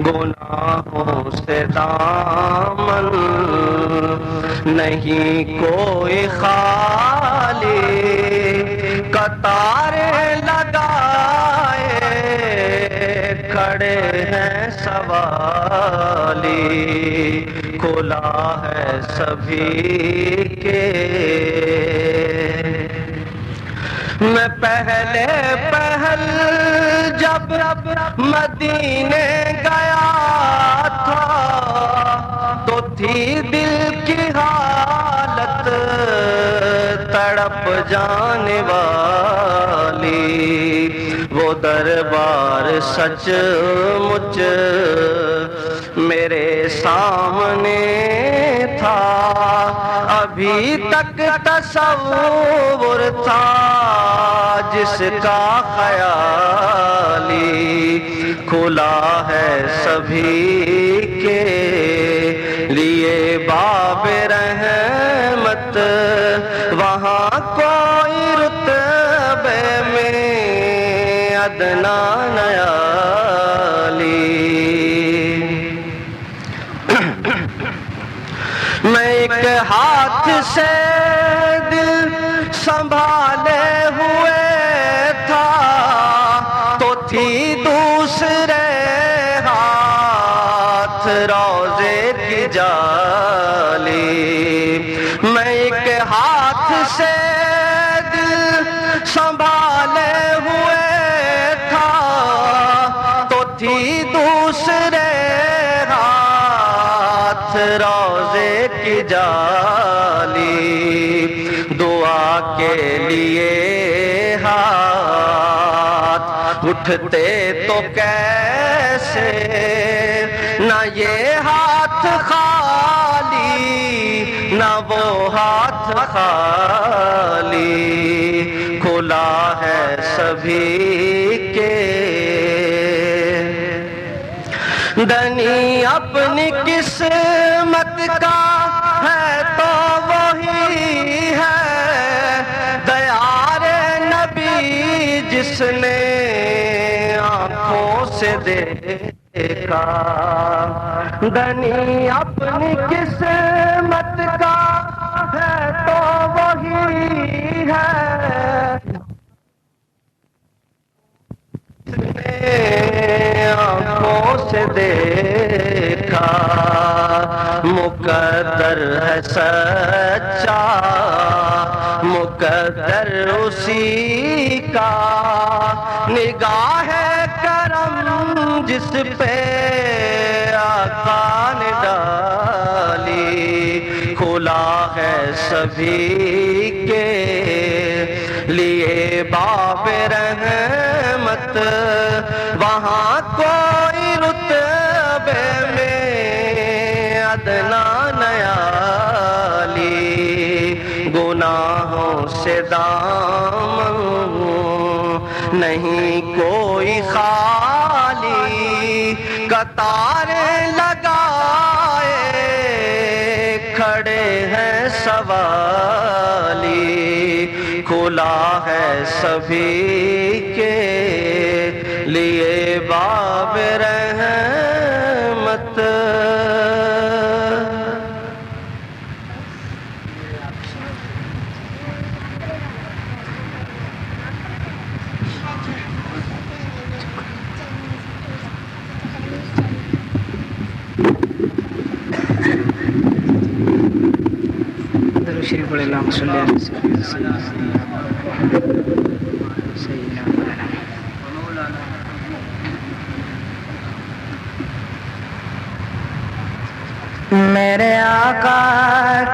گناہوں سے دامن نہیں کوئی خالی، قطاریں لگائے کھڑے ہیں سوالی، کھلا ہے سبھی کے۔ میں پہلے پہل جب مدینے گیا تھا تو تھی دل کی حالت تڑپ جانے والی، وہ دربار سچ مچ میرے سامنے تھا، ابھی تک تصور تھا جس کا خیالی، کھلا ہے سبھی کے لیے باب رحمت، وہاں کوئی رتبے میں ادنا نیالی۔ میں ایک ہاتھ سے دل سنبھالے ہوئے تھا تو تھی دوسرے ہاتھ روضے کی جالی، میں ایک ہاتھ سے دل سنبھالے ہوئے تھا تو تھی دوسرے ہاتھ روضے کی جالی، دعا کے لیے ہاتھ اٹھتے تو کیسے، نہ یہ ہاتھ خالی نہ وہ ہاتھ خالی، کھلا ہے سبھی کے۔ دنی اپنی قسمت کا ہے تو وہی ہے، دیار نبی جس نے آنکھوں سے دیکھا، دنی اپنی قسمت کا ہے تو وہی ہے، آنکھوں سے دیکھا، مقدر ہے سچا مقدر اسی کا، نگاہ کرم جس پہ آقا نے ڈالی، کھلا ہے سبھی کے لیے باب رحمت، وہاں کوئی رتبے میں ادنا نیالی، گناہوں سے دامن نہیں کوئی خالی، قطاریں لگائے کھڑے ہیں سوالی، کھلا ہے سبھی کے لیے باب رحمت۔ درود شریف پڑھیں، اللہم صلی علی سیدنا میرے آقا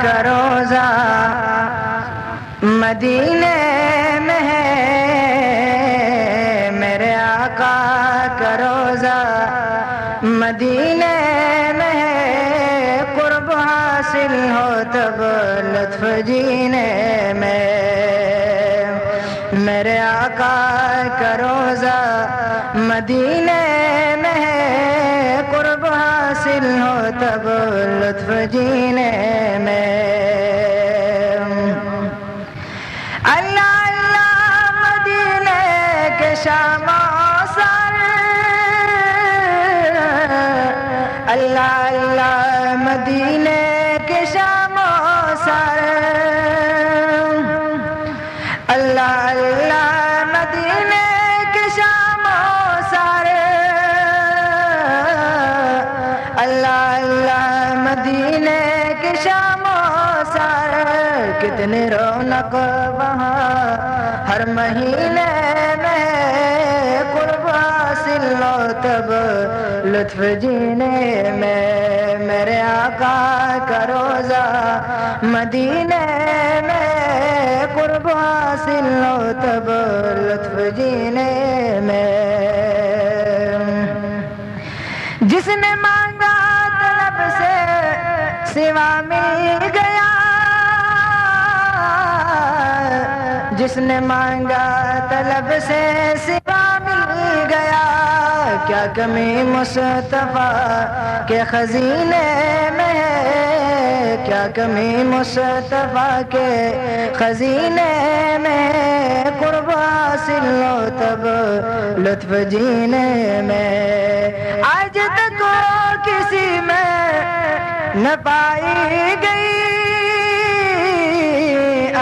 کا روضہ مدینے میں ہے، میرے آقا کا روضہ مدینے میں ہے، قرب حاصل ہو تب لطف جینے میں، میرے آقا کا روضہ مدینے میں ہے، قرب حاصل ہو تب لطف جینے میں، اللہ اللہ مدینے کے شاماں اللہ اللہ مدینے کے شام و سر، اللہ اللہ مدینے کے شام و سر، اللہ اللہ مدینے کے شام و سر، کتنی رونق وہاں ہر مہینے میں، قرب حاصل لو تب لطف جینے میں، میرے آقا کا روزہ مدینے میں، قرب حاصل لو تب لطف جینے میں، جس نے مانگا طلب سے سوا مل گیا، جس نے مانگا طلب سے سوا مل گیا، کیا کمی مصطفیٰ کے خزینے میں ہے، کیا کمی مصطفیٰ کے خزینے میں، قرب حاصل لو تب لطف جینے میں، آج تک وہ کسی میں نہ پائی گئی،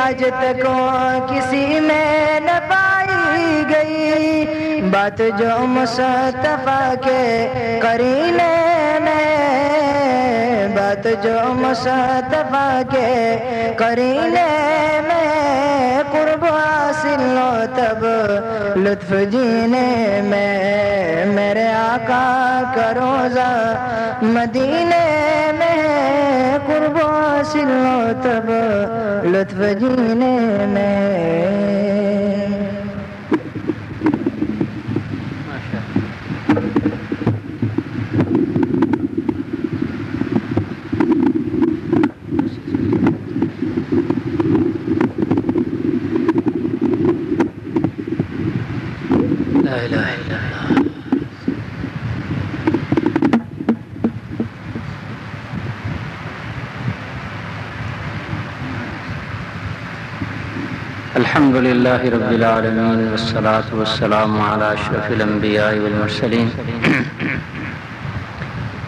آج تک وہ کسی میں نہ پائی گئی، بات جو مصطفیٰ کے قرینے میں، بات جو مصطفیٰ کے قرینے میں، قرب حاصل لو تب لطف جینے میں، میرے آقا کا روزہ مدینے میں، قرب حاصل لو تب لطف جینے میں۔ لا الہ الا اللہ۔ الحمد للہ رب العالمین والصلاة والسلام علی اشرف الانبیاء والمرسلین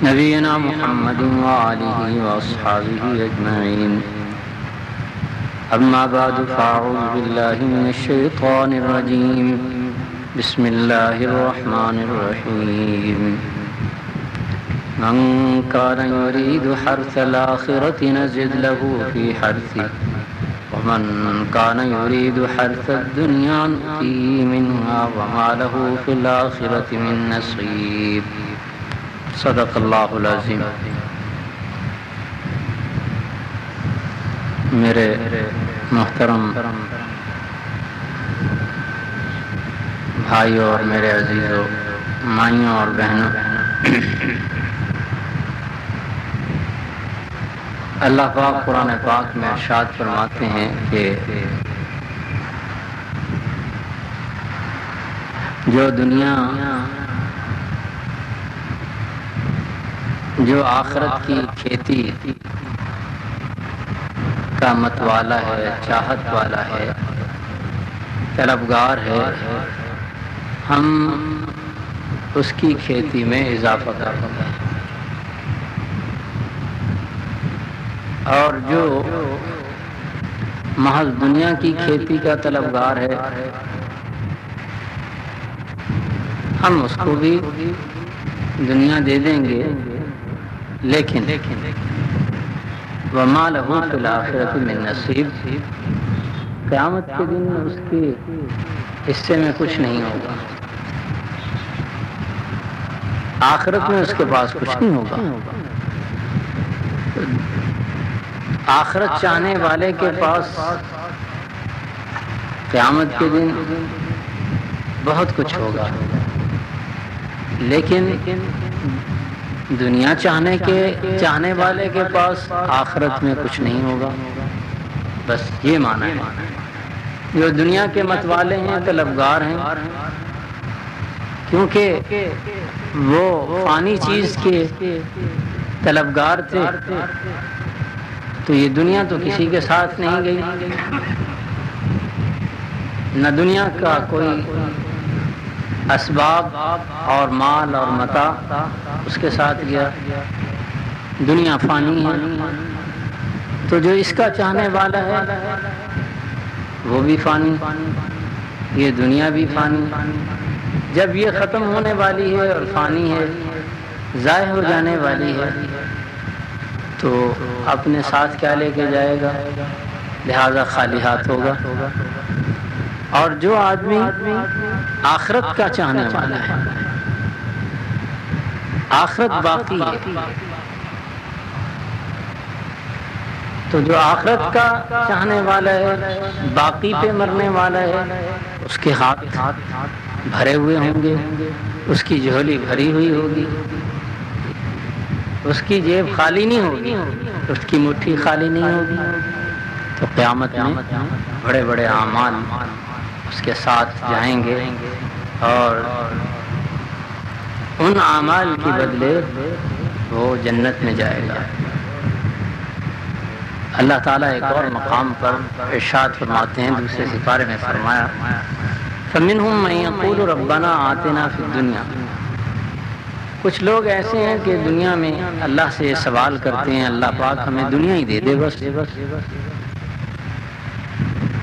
نبینا محمد وآلہ واصحابہ اجمعین، اما بعد فاعوذ باللہ من الشیطان الرجیم، بسم اللہ الرحمن الرحیم، من کان یرید حرث الآخرة نزد له فی حرثه ومن كان يريد حرث الدنيا نؤتيه منها وما له في الآخرة من نصيب، صدق اللہ العظیم۔ میرے محترم بھائیوں اور میرے عزیزوں، مائیوں اور بہنوں، اللہ پاک قرآن پاک میں ارشاد فرماتے ہیں کہ جو دنیا جو آخرت کی کھیتی کا متوالا ہے، چاہت والا ہے، طلبگار ہے، ہم اس کی کھیتی میں اضافہ کرتے ہیں، اور جو محض دنیا کی کھیتی کا طلبگار ہے ہم اس کو بھی دنیا دے دیں گے، لیکن وَمَا لَهُ فِي الْآخِرَةِ مِن نَصِيب، قیامت کے دن اس کے حصے میں کچھ نہیں ہوگا، آخرت میں اس کے پاس کچھ نہیں ہوگا۔ آخرت چاہنے والے کے پاس قیامت کے دن بہت کچھ ہوگا، لیکن دنیا چاہنے والے کے پاس آخرت میں کچھ نہیں ہوگا، بس یہ معنی ہے۔ جو دنیا کے متوالے ہیں، طلبگار ہیں، کیونکہ وہ فانی چیز کے طلبگار تھے، تو یہ دنیا تو کسی کے ساتھ نہیں گئی، نہ دنیا کا کوئی اسباب اور مال اور متاع اس کے ساتھ گیا، دنیا فانی ہے، تو جو اس کا چاہنے والا ہے وہ بھی فانی، یہ دنیا بھی فانی۔ جب یہ ختم ہونے والی ہے اور فانی ہے، ضائع ہو جانے والی ہے، تو اپنے ساتھ کیا لے کے جائے گا؟ لہذا خالی ہاتھ ہوگا۔ اور جو آدمی آخرت کا چاہنے والا ہے، آخرت باقی ہے، تو جو آخرت کا چاہنے والا ہے، باقی پہ مرنے والا ہے، اس کے ہاتھ بھرے ہوئے ہوں گے، اس کی جھولی بھری ہوئی ہوگی، اس کی جیب خالی نہیں ہوگی، اس کی مٹھی خالی نہیں ہوگی۔ تو قیامت میں بڑے بڑے اعمال اس کے ساتھ جائیں گے، اور ان اعمال کے بدلے وہ جنت میں جائے گا۔ اللہ تعالیٰ ایک اور مقام پر ارشاد فرماتے ہیں، دوسرے سپارے میں فرمایا فَمِنْهُمْ مَن يَقُولُ رَبَّنَا آتِنَا فِي الدُّنْيَا۔ کچھ لوگ ایسے ہیں کہ دنیا میں اللہ سے سوال کرتے ہیں، اللہ پاک ہمیں دنیا ہی دے دے بس،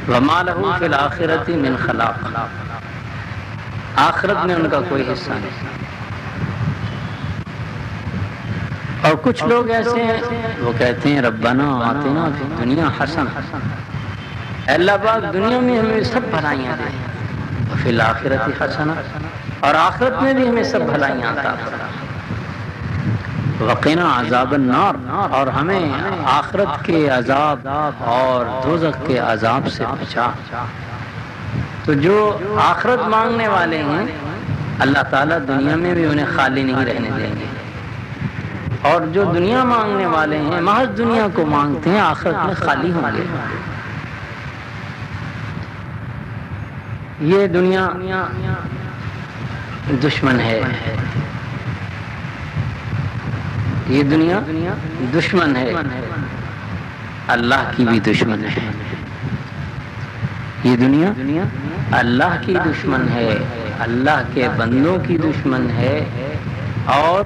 وَمَا لَهُ فِي الْآخِرَةِ مِنْ خَلَاقٍ، آخرت میں ان کا کوئی حصہ نہیں۔ اور کچھ لوگ ایسے ہیں وہ کہتے ہیں ربنا آتنا فی الدنیا حسنہ، اللہ پاک دنیا میں ہمیں سب بھلائیاں دے، وفی الآخرۃ حسنہ، اور آخرت میں بھی ہمیں سب بھلائیاں عطا فرما، وقنا عذاب النار، اور ہمیں آخرت کے عذاب اور دوزخ کے عذاب سے بچا۔ تو جو آخرت مانگنے والے ہیں اللہ تعالیٰ دنیا میں بھی انہیں خالی نہیں رہنے دیں گے، اور جو دنیا مانگنے والے ہیں محض دنیا کو مانگتے ہیں آخرت میں خالی ہوں گے۔ یہ دنیا دشمن ہے، یہ دنیا دشمن ہے، اللہ کی بھی دشمن ہے۔ یہ دنیا اللہ کی دشمن ہے، اللہ کے بندوں کی دشمن ہے، اور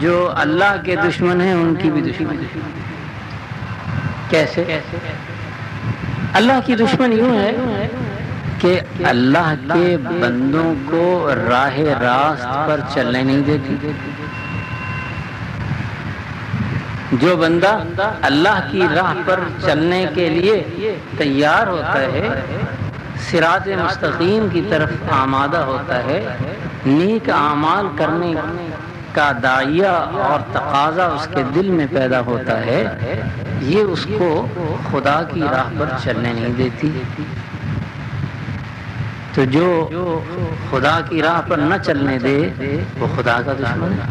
جو اللہ کے دشمن ہیں ان کی بھی دشمن ہے۔ کیسے؟ اللہ کی دشمن یوں ہے کہ اللہ کے بندوں کو راہ راست پر چلنے نہیں دیتی۔ جو بندہ اللہ کی راہ پر چلنے کے لیے تیار ہوتا ہے، صراط مستقیم کی طرف آمادہ ہوتا ہے، نیک اعمال کرنے کا داعیہ اور تقاضا اس کے دل میں پیدا ہوتا ہے، یہ اس کو خدا کی راہ پر چلنے نہیں دیتی۔ تو جو خدا کی راہ پر نہ چلنے دے وہ خدا کا دشمن ہے۔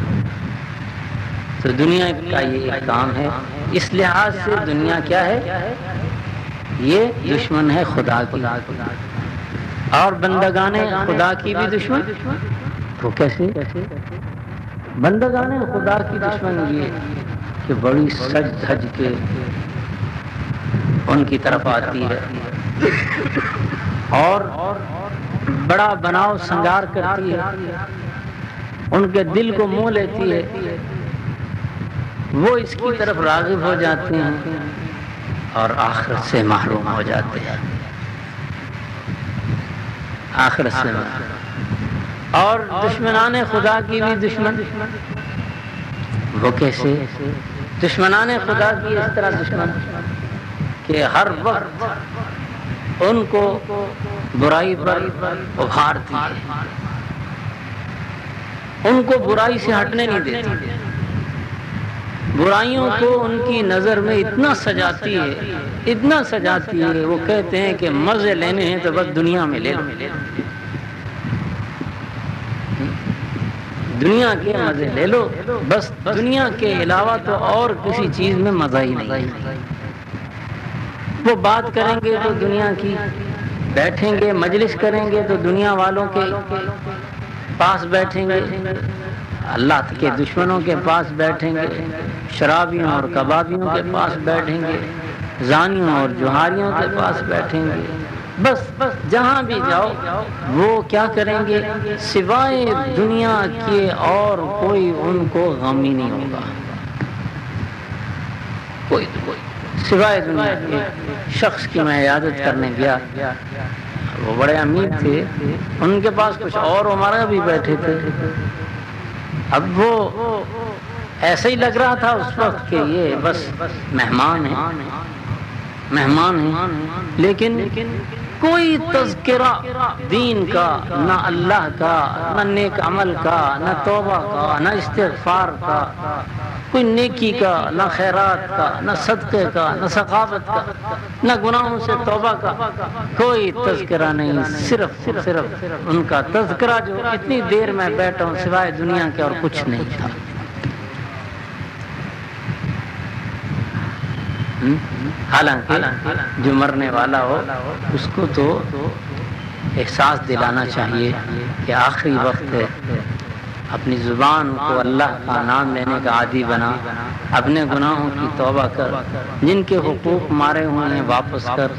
تو دنیا کا یہ ایک کام ہے، اس لحاظ سے دنیا کیا ہے؟ یہ دشمن ہے خدا کی، اور بندگان خدا کی بھی دشمن۔ وہ کیسے؟ بندگان خدا کی دشمن یہ کہ بڑی سج دھج کے ان کی طرف آتی ہے، اور بڑا بناؤ سنگار کرتی ہے، ان کے دل کو موہ لیتی ہے، وہ اس کی طرف راغب ہو جاتے ہیں اور آخرت سے محروم ہو جاتے ہیں، آخرت سے محروم۔ اور دشمنان خدا کی بھی دشمن، وہ کیسے؟ دشمنان خدا کی اس طرح دشمن کہ ہر وقت ان کو برائی پر ابھارتی ہے، ان کو برائی سے ہٹنے نہیں دیتی، برائیوں کو ان کی نظر میں اتنا سجاتی ہے، اتنا سجاتی ہے، وہ کہتے ہیں کہ مزے لینے ہیں تو بس دنیا میں لے لو، دنیا کے مزے لے لو، بس دنیا کے علاوہ تو اور کسی چیز میں مزہ ہی نہیں۔ وہ بات کریں گے تو دنیا کی، بیٹھیں گے مجلس کریں گے تو دنیا والوں کے پاس بیٹھیں گے، اللہ کے دشمنوں کے پاس بیٹھیں گے، شرابیوں اور کبابیوں کے پاس بیٹھیں گے، زانیوں اور جوہاریوں کے پاس بیٹھیں گے، بس جہاں بھی جاؤ وہ کیا کریں گے؟ سوائے دنیا کے اور کوئی ان کو غم ہی نہیں ہوگا۔ کوئی سوائے دنیا کے شخص کی میں عیادت کرنے گیا، وہ بڑے امیر تھے، ان کے پاس کچھ اور عمرا بھی بیٹھے تھے. اب وہ ایسا ہی لگ رہا تھا اس وقت کہ یہ بس مہمان ہیں، لیکن کوئی تذکرہ دین کا، نہ اللہ کا، نہ نیک عمل کا، نہ توبہ کا، نہ استغفار کا، کوئی نیکی کا، نہ خیرات کا، نہ صدقے کا، نہ ثقافت کا، نہ گناہوں سے توبہ کا، کوئی تذکرہ نہیں. صرف ان کا تذکرہ جو اتنی دیر میں بیٹھا ہوں سوائے دنیا کے اور کچھ نہیں تھا. حالانکہ جو مرنے والا ہو اس کو تو احساس دلانا چاہیے کہ آخری وقت ہے. اپنی زبان کو اللہ کا نام لینے کا عادی بنا، اپنے گناہوں کی توبہ کر، جن کے حقوق مارے ہوئے ہیں واپس کر،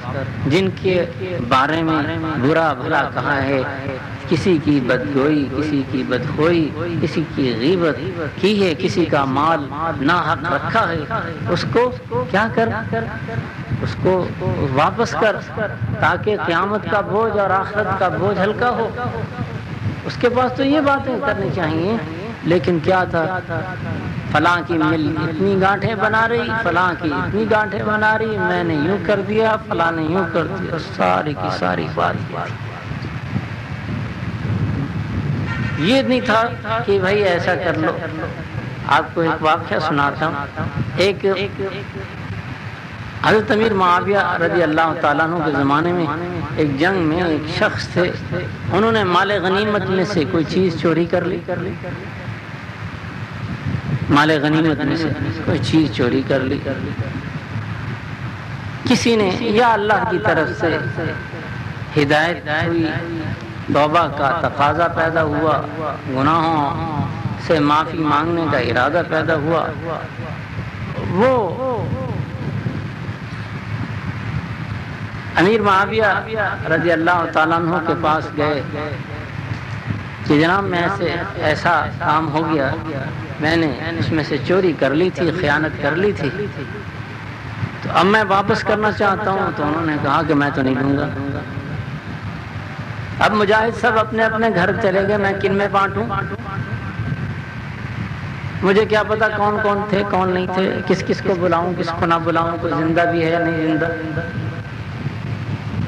جن کے بارے میں برا بھلا کہا ہے، کسی کی بدگوئی، کسی کی بدخوئی، کسی کی غیبت کی ہے، کسی کا مال ناحق رکھا ہے، اس کو کیا کر، اس کو واپس کر تاکہ قیامت کا بوجھ اور آخرت کا بوجھ ہلکا ہو. اس کے پاس تو یہ باتیں کرنی چاہیے، لیکن کیا تھا، فلاں کی مل اتنی گانٹھیں بنا رہی، فلاں کی اتنی گانٹھیں بنا رہی، میں نے یوں کر دیا، فلاں نے یوں کر دیا، ساری کی ساری بات. یہ نہیں تھا کہ بھائی ایسا کر لو. آپ کو ایک واقعہ سناتا ہوں. ایک حضرت امیر معاویہ رضی اللہ تعالیٰ عنہ کے زمانے میں ایک جنگ میں ایک شخص تھے، انہوں نے مال غنیمت میں سے کوئی چیز چوری کر لی، مال غنیمت میں سے کوئی چیز چوری کر لی. کسی نے یا اللہ کی طرف سے ہدایت ہوئی، توبہ کا تقاضا پیدا ہوا، گناہوں سے معافی مانگنے کا ارادہ پیدا ہوا، وہ امیر معاویہ رضی اللہ تعالیٰ عنہ کے پاس گئے کہ جناب میں سے ایسا کام ہو گیا، میں نے اس میں سے چوری کر لی تھی، خیانت کر لی تھی، تو اب میں واپس کرنا چاہتا ہوں. تو انہوں نے کہا کہ میں تو نہیں دوں گا. اب مجاہد سب اپنے اپنے گھر چلے گئے، میں کن میں بانٹوں؟ مجھے کیا پتا کون کون تھے کون نہیں تھے، کس کس کو بلاؤں کس کو نہ بلاؤں، کوئی زندہ بھی ہے یا نہیں زندہ.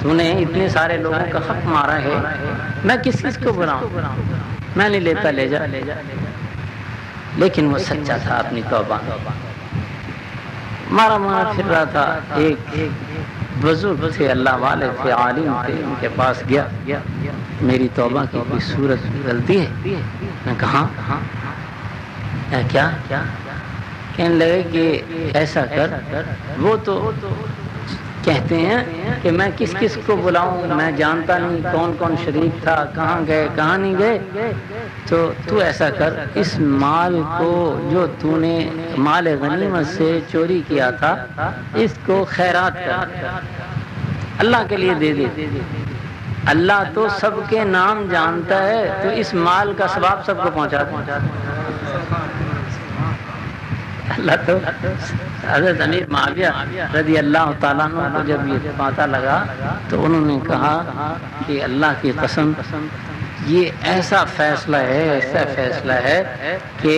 تو نے اتنے سارے لوگوں کا حق مارا ہے، میں کس کس کو بلاؤں؟ میں نہیں لیتا، لے جا. لیکن وہ سچا تھا اپنی توبہ، مارا پھر رہا تھا. ایک بزرگ تھے، اللہ والے تھے، عالم تھے، ان کے پاس گیا، میری توبہ کی کوئی صورت غلطی ہے؟ میں کہاں کیا کہنے لگے کہ ایسا کر، وہ تو کہتے ہیں کہ میں کس کس کو بلاؤں، میں جانتا نہیں کون کون شریک تھا، کہاں گئے کہاں نہیں گئے. تو ایسا کر، اس مال کو جو تو نے مال غنیمت سے چوری کیا تھا اس کو خیرات کر، اللہ کے لیے دے دے. اللہ تو سب کے نام جانتا ہے، تو اس مال کا ثواب سب کو پہنچا دے. اللہ تو حضرت امیر معاویہ رضی اللہ تعالیٰ عنہ کو جب یہ پتہ لگا تو انہوں نے کہا کہ اللہ کی قسم یہ ایسا فیصلہ ہے کہ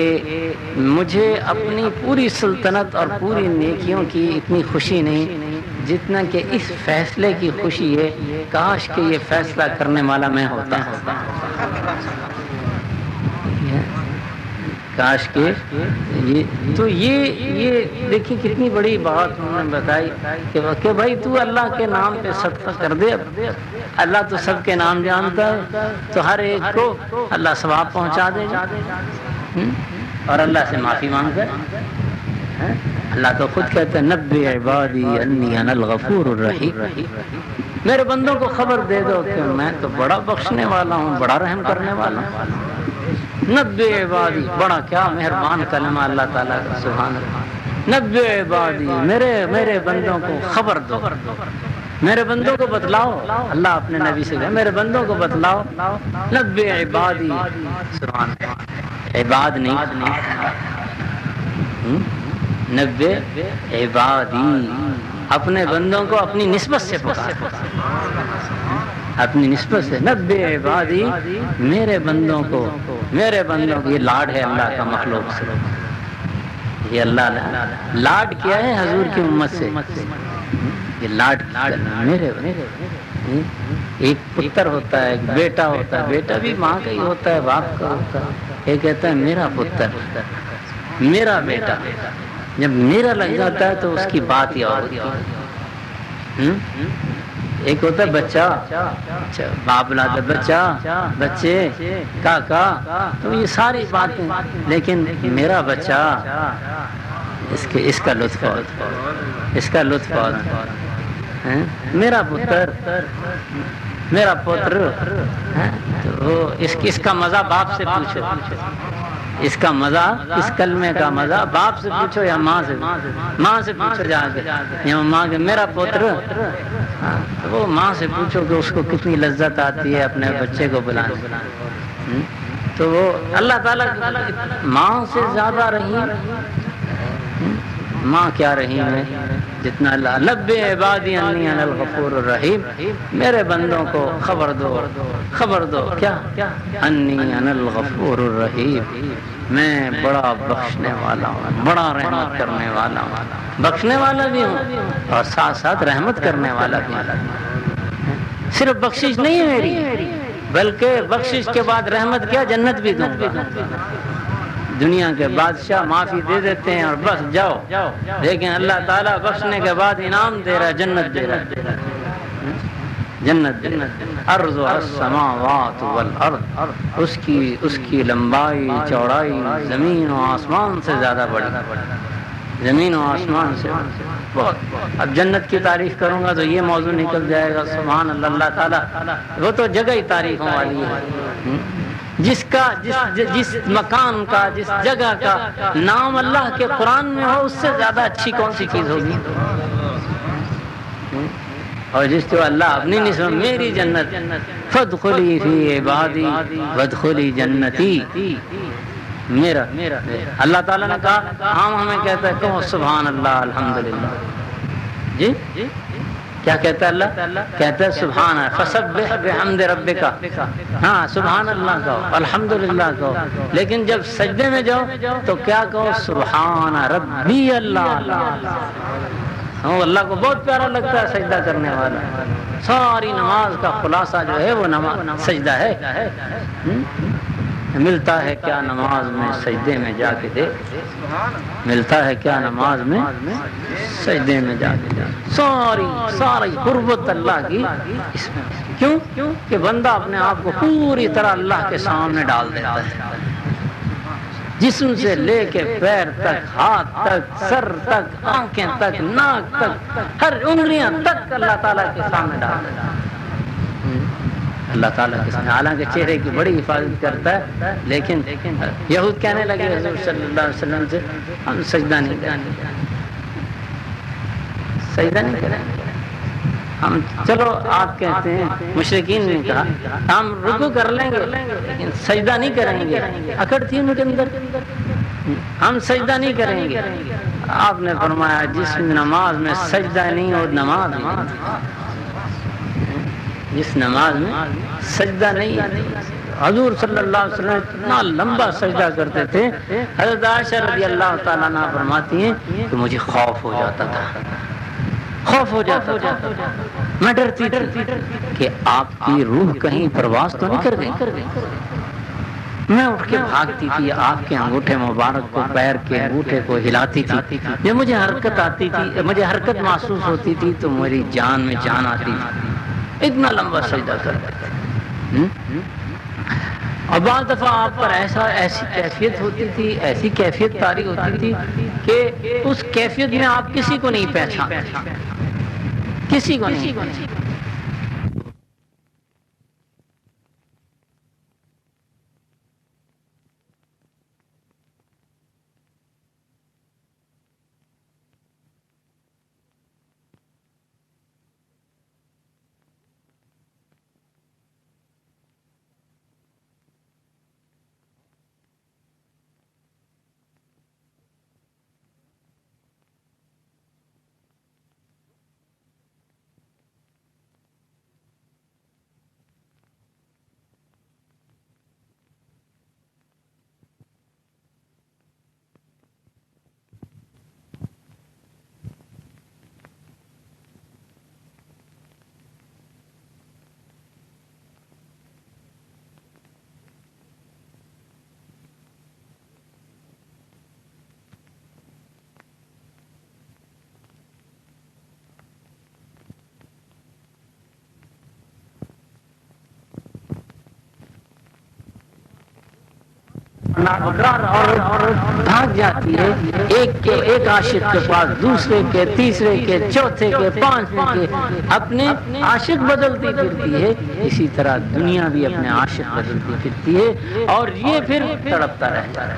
مجھے اپنی پوری سلطنت اور پوری نیکیوں کی اتنی خوشی نہیں جتنا کہ اس فیصلے کی خوشی ہے. کاش کہ یہ فیصلہ کرنے والا میں ہوتا. کاش کہ یہ دیکھیں کتنی بڑی بات انہوں نے بتائی کہ بھائی تو اللہ کے نام پہ صدقہ کر دے. اللہ تو سب کے نام جانتا ہے، تو ہر ایک کو اللہ ثواب پہنچا دے گا. اور اللہ سے معافی مانگ کر اللہ تو خود کہتا ہے نبئ عبادی انی انا الغفور الرحیم، میرے بندوں کو خبر دے دو کہ میں تو بڑا بخشنے والا ہوں، بڑا رحم کرنے والا ہوں. نبئ عبادی، بڑا کیا مہربان کلمہ اللہ تعالیٰ کا، سبحان اللہ. نبئ عبادی، میرے بندوں کو خبر دو، میرے بندوں کو بتلاؤ. اللہ اپنے نبی سے کہا میرے بندوں کو بتلاؤ. نبئ عبادی، سبحان اللہ. عباد نہیں، نبے عبادی، اپنے بندوں کو اپنی نسبت سے پکار، اپنی نسبت سے، نبے عبادی، میرے بندوں کو، میرے بندوں کو، یہ لاڈ ہے اللہ کا مخلوق سے، یہ اللہ نے لاڈ کیا ہے حضور کی امت سے، یہ لاڈ میرے ایک پتر ہوتا ہے، ایک بیٹا ہوتا ہے، بیٹا بھی ماں کا ہی ہوتا ہے، باپ کا ہوتا ہے، یہ کہتا ہے میرا پتر، میرا بیٹا، جب میرا لگ جاتا ہے تو اس کی بات ہی اور ہوتی ہے۔ ایک ہوتا ہے بچہ، باپ لاتا بچہ، بچے، کاکا، تو یہ ساری باتیں، لیکن میرا بچہ، اس کا لطف اور، اس کا لطف اور، میرا پتر، میرا پتر، تو اس کا مزہ باپ سے پوچھو، اس کا مزہ، اس کلمے کا مزہ باپ سے پوچھو یا ماں سے، ماں سے پوچھو جا کے، یا ماں کے میرا پتر، وہ ماں سے پوچھو کہ اس کو کتنی لذت آتی ہے اپنے بچے کو بلانے، تو وہ اللہ تعالیٰ ماں سے زیادہ رحیم، ماں کیا رحیم ہے جتنا اللہ، لبے عبادی انی انا الغفور الرحیم، میرے بندوں کو خبر دو، خبر دو کیا، انی انا الغفور الرحیم، میں بڑا بخشنے والا ہوں، بڑا رحمت کرنے والا ہوں، بخشنے والا بھی ہوں اور ساتھ ساتھ رحمت کرنے والا بھی ہوں، صرف بخشش نہیں ہے میری، بلکہ بخشش کے بعد رحمت کیا، جنت بھی دوں گا، دنیا کے بادشاہ معافی دے دیتے ہیں اور بس جاؤ، لیکن اللہ تعالیٰ بخشنے کے بعد انعام دے رہا، جنت دے رہا، جنت، ارض السماوات والارض، اس کی لمبائی چوڑائی زمین و آسمان سے زیادہ بڑی، زمین و آسمان سے بہت۔ اب جنت کی تعریف کروں گا تو یہ موضوع نکل جائے گا، سبحان اللہ، اللہ تعالیٰ وہ تو جگہ ہی تعریفوں والی ہے، جس کا جس مکان کا، جس جگہ کا نام اللہ کے قرآن میں ہو، اس سے زیادہ اچھی کون سی چیز ہوگی، اور جس کو اللہ اپنی نسبت، میری جنت، فادخلی فی عبادی وادخلی جنتی، میرا، اللہ تعالیٰ نے کہا، ہم ہمیں کہتا ہے کہو سبحان اللہ الحمدللہ، جی کیا کہتا ہے اللہ، کہتا ہے سبحان فسبح بحمد ربک، ہاں سبحان اللہ کہو، الحمدللہ کہو، لیکن جب سجدے میں جاؤ تو کیا کہو، سبحان ربی اللہ، اللہ کو بہت پیارا لگتا ہے سجدہ کرنے والا، ساری نماز کا خلاصہ جو ہے وہ نماز سجدہ ہے، ملتا ہے کیا نماز میں سجدے میں جا کے دے، ملتا ہے کیا نماز میں سجدے میں جا کے دے، ساری قربت اللہ کی اس میں، کیوں کہ بندہ اپنے آپ کو پوری طرح اللہ کے سامنے ڈال دیتا ہے، جسم سے لے کے پیر تک، ہاتھ تک، سر تک، آنکھیں تک، ناک تک، ہر انگلیاں تک اللہ تعالیٰ کے سامنے ڈال دیتا ہے، اللہ تعالیٰ کے سامنے، حالانکہ چہرے کی بڑی حفاظت کرتا ہے، لیکن یہود کہنے لگے حضور صلی اللہ علیہ وسلم سے، ہم سجدہ نہیں کریں گے، سجدہ نہیں کریں گے ہم، چلو آپ کہتے ہیں، مشرکین نے کہا ہم رکوع کر لیں گے لیکن سجدہ نہیں کریں گے، اکڑ تھی ان کے اندر، ہم سجدہ نہیں کریں گے، آپ نے فرمایا جس نماز میں سجدہ نہیں ہو نماز نہیں، جس نماز میں سجدہ نہیں ہے، حضور صلی اللہ علیہ وسلم اتنا لمبا سجدہ کرتے تھے، حضرت عائشہ رضی اللہ تعالیٰ عنہ فرماتی ہیں کہ مجھے خوف ہو جاتا تھا، خوف ہو جاتا تھا، میں ڈرتی تھی کہ آپ کی روح کہیں پرواز تو نہیں کر گئی، میں اٹھ کے بھاگتی تھی، آپ کے انگوٹھے مبارک کو، پیر کے انگوٹھے کو ہلاتی تھی، جب مجھے حرکت آتی تھی، مجھے حرکت محسوس ہوتی تھی تو میری جان میں جان آتی تھی، اتنا لمبا سجدہ کرتے تھے، اور بعض دفعہ آپ پر ایسی کیفیت ہوتی تھی، ایسی کیفیت طاری ہوتی تھی کہ اس کیفیت میں آپ کسی کو نہیں پہچانتے، کسی کو نہیں، نابکار عورت بھاگ جاتی ہے ایک عاشق کے پاس، دوسرے کے، تیسرے کے، چوتھے کے، پانچویں کے، اپنے عاشق بدلتی پھرتی ہے، اسی طرح دنیا بھی اپنے عاشق بدلتی پھرتی ہے، اور یہ پھر تڑپتا رہتا ہے،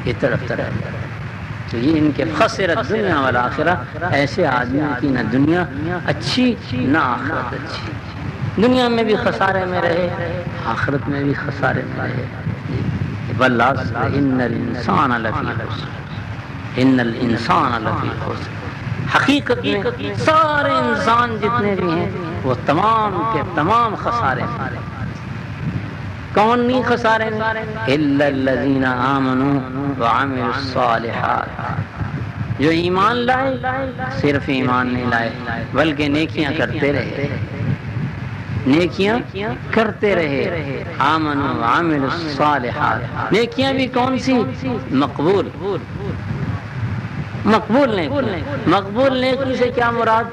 یہ تڑپتا رہتا ہے۔ تو یہ ان کے خسرت دنیا والآخرہ، ایسے آدمی کی نہ دنیا اچھی نہ آخرت اچھی، دنیا میں بھی خسارے میں رہے، آخرت میں بھی خسارے میں رہے۔ والعصر ان الانسان لفی خسر، ان الانسان لفی خسر، حقیقت میں سارے انسان جتنے بھی ہیں وہ تمام کے تمام خسارے میں۔ کون نہیں خسارے میں؟ الا الذین آمنوا وعملوا الصالحات، جو ایمان لائے، صرف ایمان نہیں لائے بلکہ نیکیاں کرتے رہے، نیکیاں کرتے رہے، آمنوا وعملوا الصالحات، نیکیاں بھی کون سی؟ مقبول، مقبول نیکی۔ مقبول نیکی سے کیا مراد؟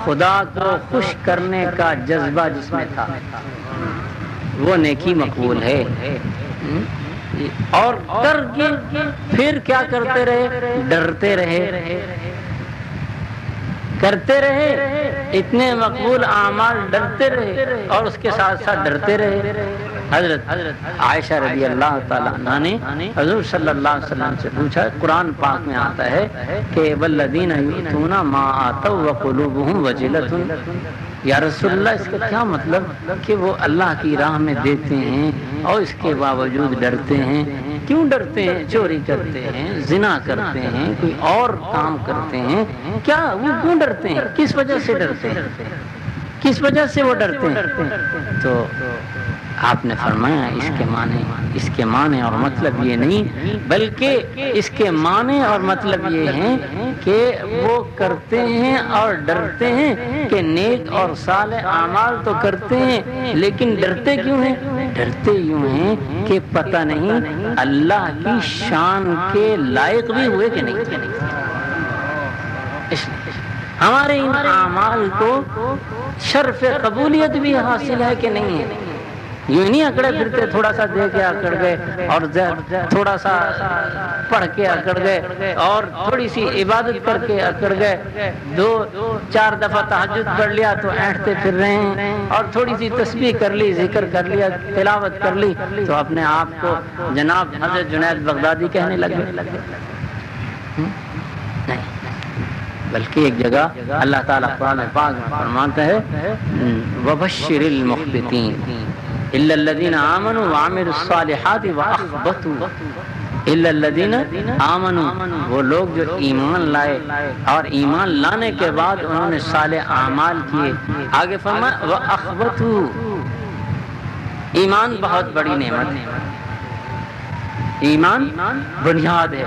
خدا کو خوش کرنے کا جذبہ جس میں تھا، وہ نیکی مقبول ہے۔ اور کر کے پھر کیا کرتے رہے؟ ڈرتے رہے، کرتے رہے، اتنے مقبول اعمال ڈرتے رہے، اور اس کے ساتھ ساتھ ڈرتے رہے۔ حضرت عائشہ رضی اللہ تعالیٰ عنہ نے حضور صلی اللہ علیہ وسلم سے پوچھا، قرآن پاک میں آتا ہے کہ والذین یؤتون ما آتوا وقلوبهم وجلۃ، یا رسول اللہ اس کا کیا مطلب کہ وہ اللہ کی راہ میں دیتے ہیں اور اس کے باوجود ڈرتے ہیں؟ کیوں ڈرتے ہیں؟ چوری کرتے ہیں، زنا کرتے ہیں، کوئی اور کام کرتے ہیں، کیا وہ کیوں ڈرتے ہیں؟ کس وجہ سے ڈرتے ہیں؟ کس وجہ سے وہ ڈرتے ہیں؟ تو آپ نے فرمایا اس کے معنی اور مطلب یہ نہیں، بلکہ اس کے معنی اور مطلب یہ ہیں کہ وہ کرتے ہیں اور ڈرتے ہیں کہ نیک اور صالح اعمال تو کرتے ہیں، لیکن ڈرتے کیوں ہیں؟ ڈرتے یوں ہیں کہ پتہ نہیں اللہ کی شان کے لائق بھی ہوئے کہ نہیں۔ ہمارے ان اعمال کو شرف قبولیت بھی حاصل ہے کہ نہیں ہے؟ یوں نہیں اکڑے پھرتے، تھوڑا سا دے کے اکڑ گئے، اور تھوڑا سا پڑھ کے اکڑ گئے، اور تھوڑی سی عبادت کر کے اکڑ گئے، 2-4 دفعہ تہجد پڑھ لیا تو اینٹتے پھر رہے ہیں، اور تھوڑی سی تسبیح کر لی، ذکر کر لیا، تلاوت کر لی تو اپنے آپ کو جناب حضرت جنید بغدادی کہنے لگے۔ نہیں، بلکہ ایک جگہ اللہ تعالیٰ قرآن پاک میں فرماتا ہے وَبَشِّرِ الْمُخْبِتِينَ إِلَّا الَّذِينَ آمَنُوا وَعَمِلُوا الصَّالِحَاتِ وَأَخْبَتُوا، إِلَّا الَّذِينَ آمَنُوا، وہ لوگ جو ایمان لائے اور ایمان لانے کے بعد انہوں نے صالح اعمال کیے۔ آگے فرمایا وَأَخْبَتُوا، ایمان بہت بڑی نعمت ہے، ایمان بنیاد ہے،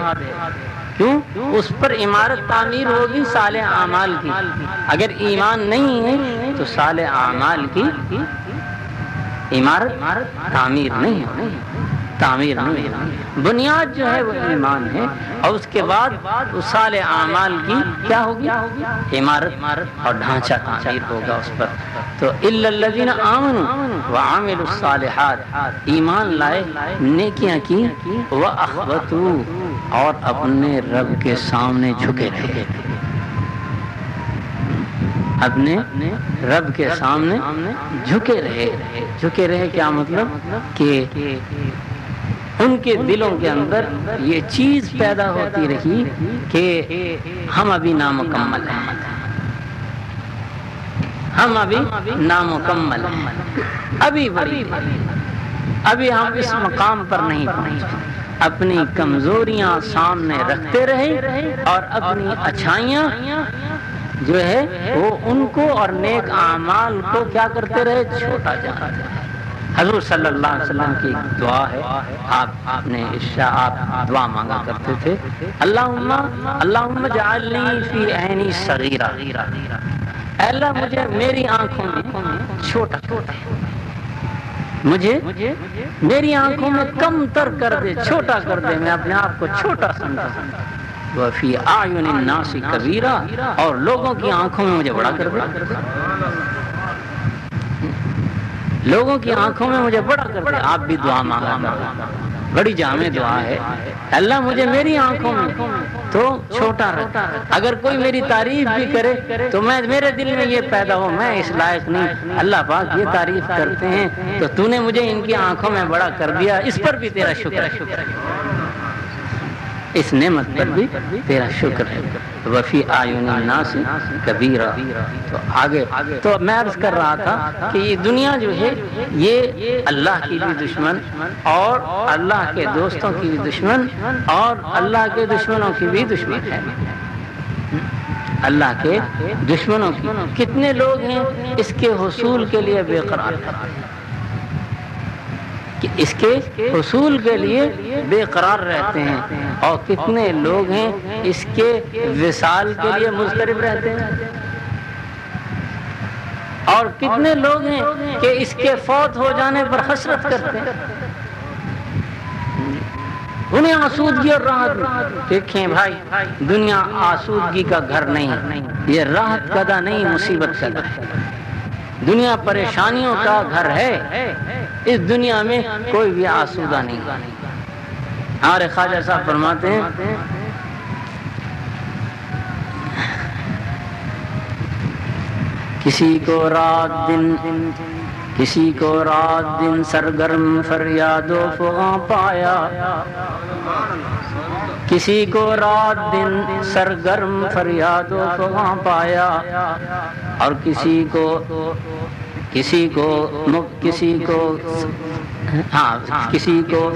کیوں؟ اس پر عمارت تعمیر ہوگی صالح اعمال کی۔ اگر ایمان نہیں ہے تو صالح اعمال کی عمارت تعمیر نہیں ہوگی، تعمیر نہیں ہوگی۔ بنیاد جو ہے وہ ایمان ہے، اور اس کے بعد اس صالح اعمال کی کیا ہوگی؟ عمارت اور ڈھانچہ تعمیر ہوگا اس پر۔ تو الا الذین آمنوا وعملوا الصالحات، ایمان لائے، نیکیاں کی، واخبتوا، اور اپنے رب کے سامنے جھکے رہے، اپنے رب کے سامنے جھکے رہے۔ جھکے رہے کیا مطلب؟ کہ ان کے دلوں کے اندر یہ چیز پیدا ہوتی رہی کہ ہم ابھی نامکمل ہیں، ہم ابھی نامکمل ہیں، ابھی ہم اس مقام پر نہیں پہنچے۔ اپنی کمزوریاں سامنے رکھتے رہے اور اپنی اچھائیاں جو ہے وہ ان کو اور نیک اعمال کو کیا کرتے رہے؟ چھوٹا جانتے رہے۔ حضور صلی اللہ علیہ وسلم کی دعا ہے، آپ نے آپ دعا مانگا کرتے تھے، اللہم اجعلنی فی عینی صغیرہ، اے اللہ مجھے میری آنکھوں میں چھوٹا کر دے، مجھے میری آنکھوں میں کم تر کر دے، چھوٹا کر دے، میں اپنے آپ کو چھوٹا سمجھتا ہوں۔ وفی اعین الناس کبیرہ، اور لوگوں کی آنکھوں میں مجھے بڑا کر دے، لوگوں کی آنکھوں میں مجھے بڑا کر دے۔ آپ بھی دعا مانگا کریں، بڑی جامع دعا ہے. اللہ مجھے میری آنکھوں میں تو چھوٹا رکھا. اگر کوئی میری تعریف بھی کرے تو میرے دل میں یہ پیدا ہو میں اس لائق نہیں. اللہ پاک یہ تعریف کرتے ہیں تو تو نے مجھے ان کی آنکھوں میں بڑا کر دیا, اس پر بھی تیرا شکر ہے, اس نعمت پر بھی تیرا شکر ہے. وفی اعین الناس کبیرہ. تو آگے تو میں عرض کر رہا تھا کہ یہ دنیا جو ہے یہ اللہ کی بھی دشمن اور اللہ کے دوستوں کی بھی دشمن اور اللہ کے دشمنوں کی بھی دشمن ہے. اللہ کے دشمنوں کی کتنے لوگ ہیں اس کے حصول کے لیے بے قرار, کہ اس کے حصول کے لیے بے قرار رہتے ہیں, اور کتنے لوگ ہیں اس کے وصال کے لیے مضطرب رہتے ہیں, اور کتنے لوگ ہیں کہ اس کے فوت ہو جانے پر حسرت کرتے ہیں. انہیں آسودگی اور راحت. دیکھیں بھائی, دنیا آسودگی کا گھر نہیں, یہ راحت کا نہیں مصیبت کا گھر ہے. دنیا پریشانیوں کا گھر ہے, اس دنیا میں کوئی بھی آسودہ نہیں. ہمارے خواجہ صاحب فرماتے ہیں کسی کو رات دن سرگرم فریاد و فغاں پایا, کسی کو رات دن سرگرم فریاد و فغاں پایا, اور کسی کو